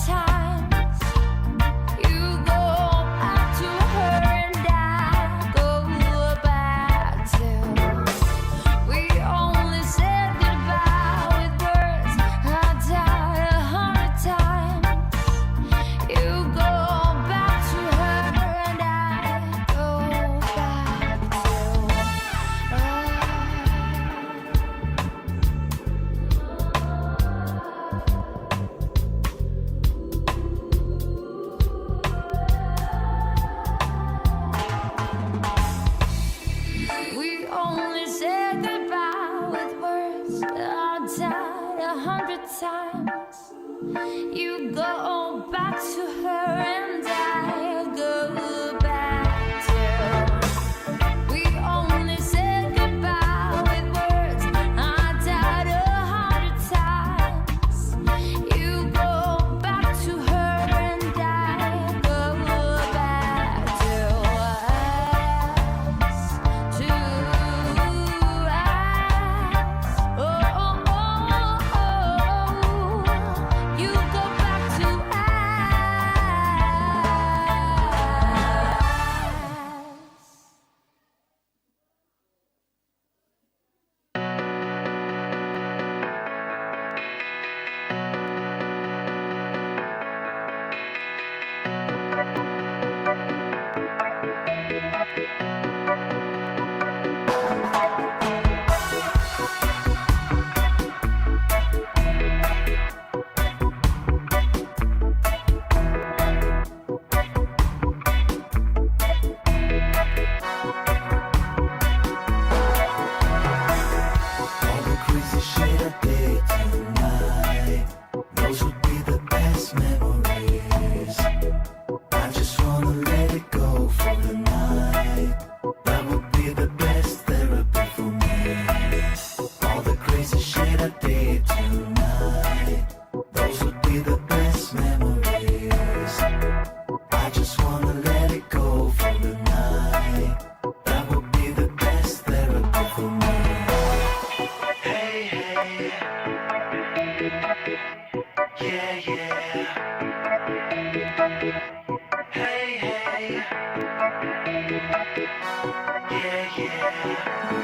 Yeah, yeah.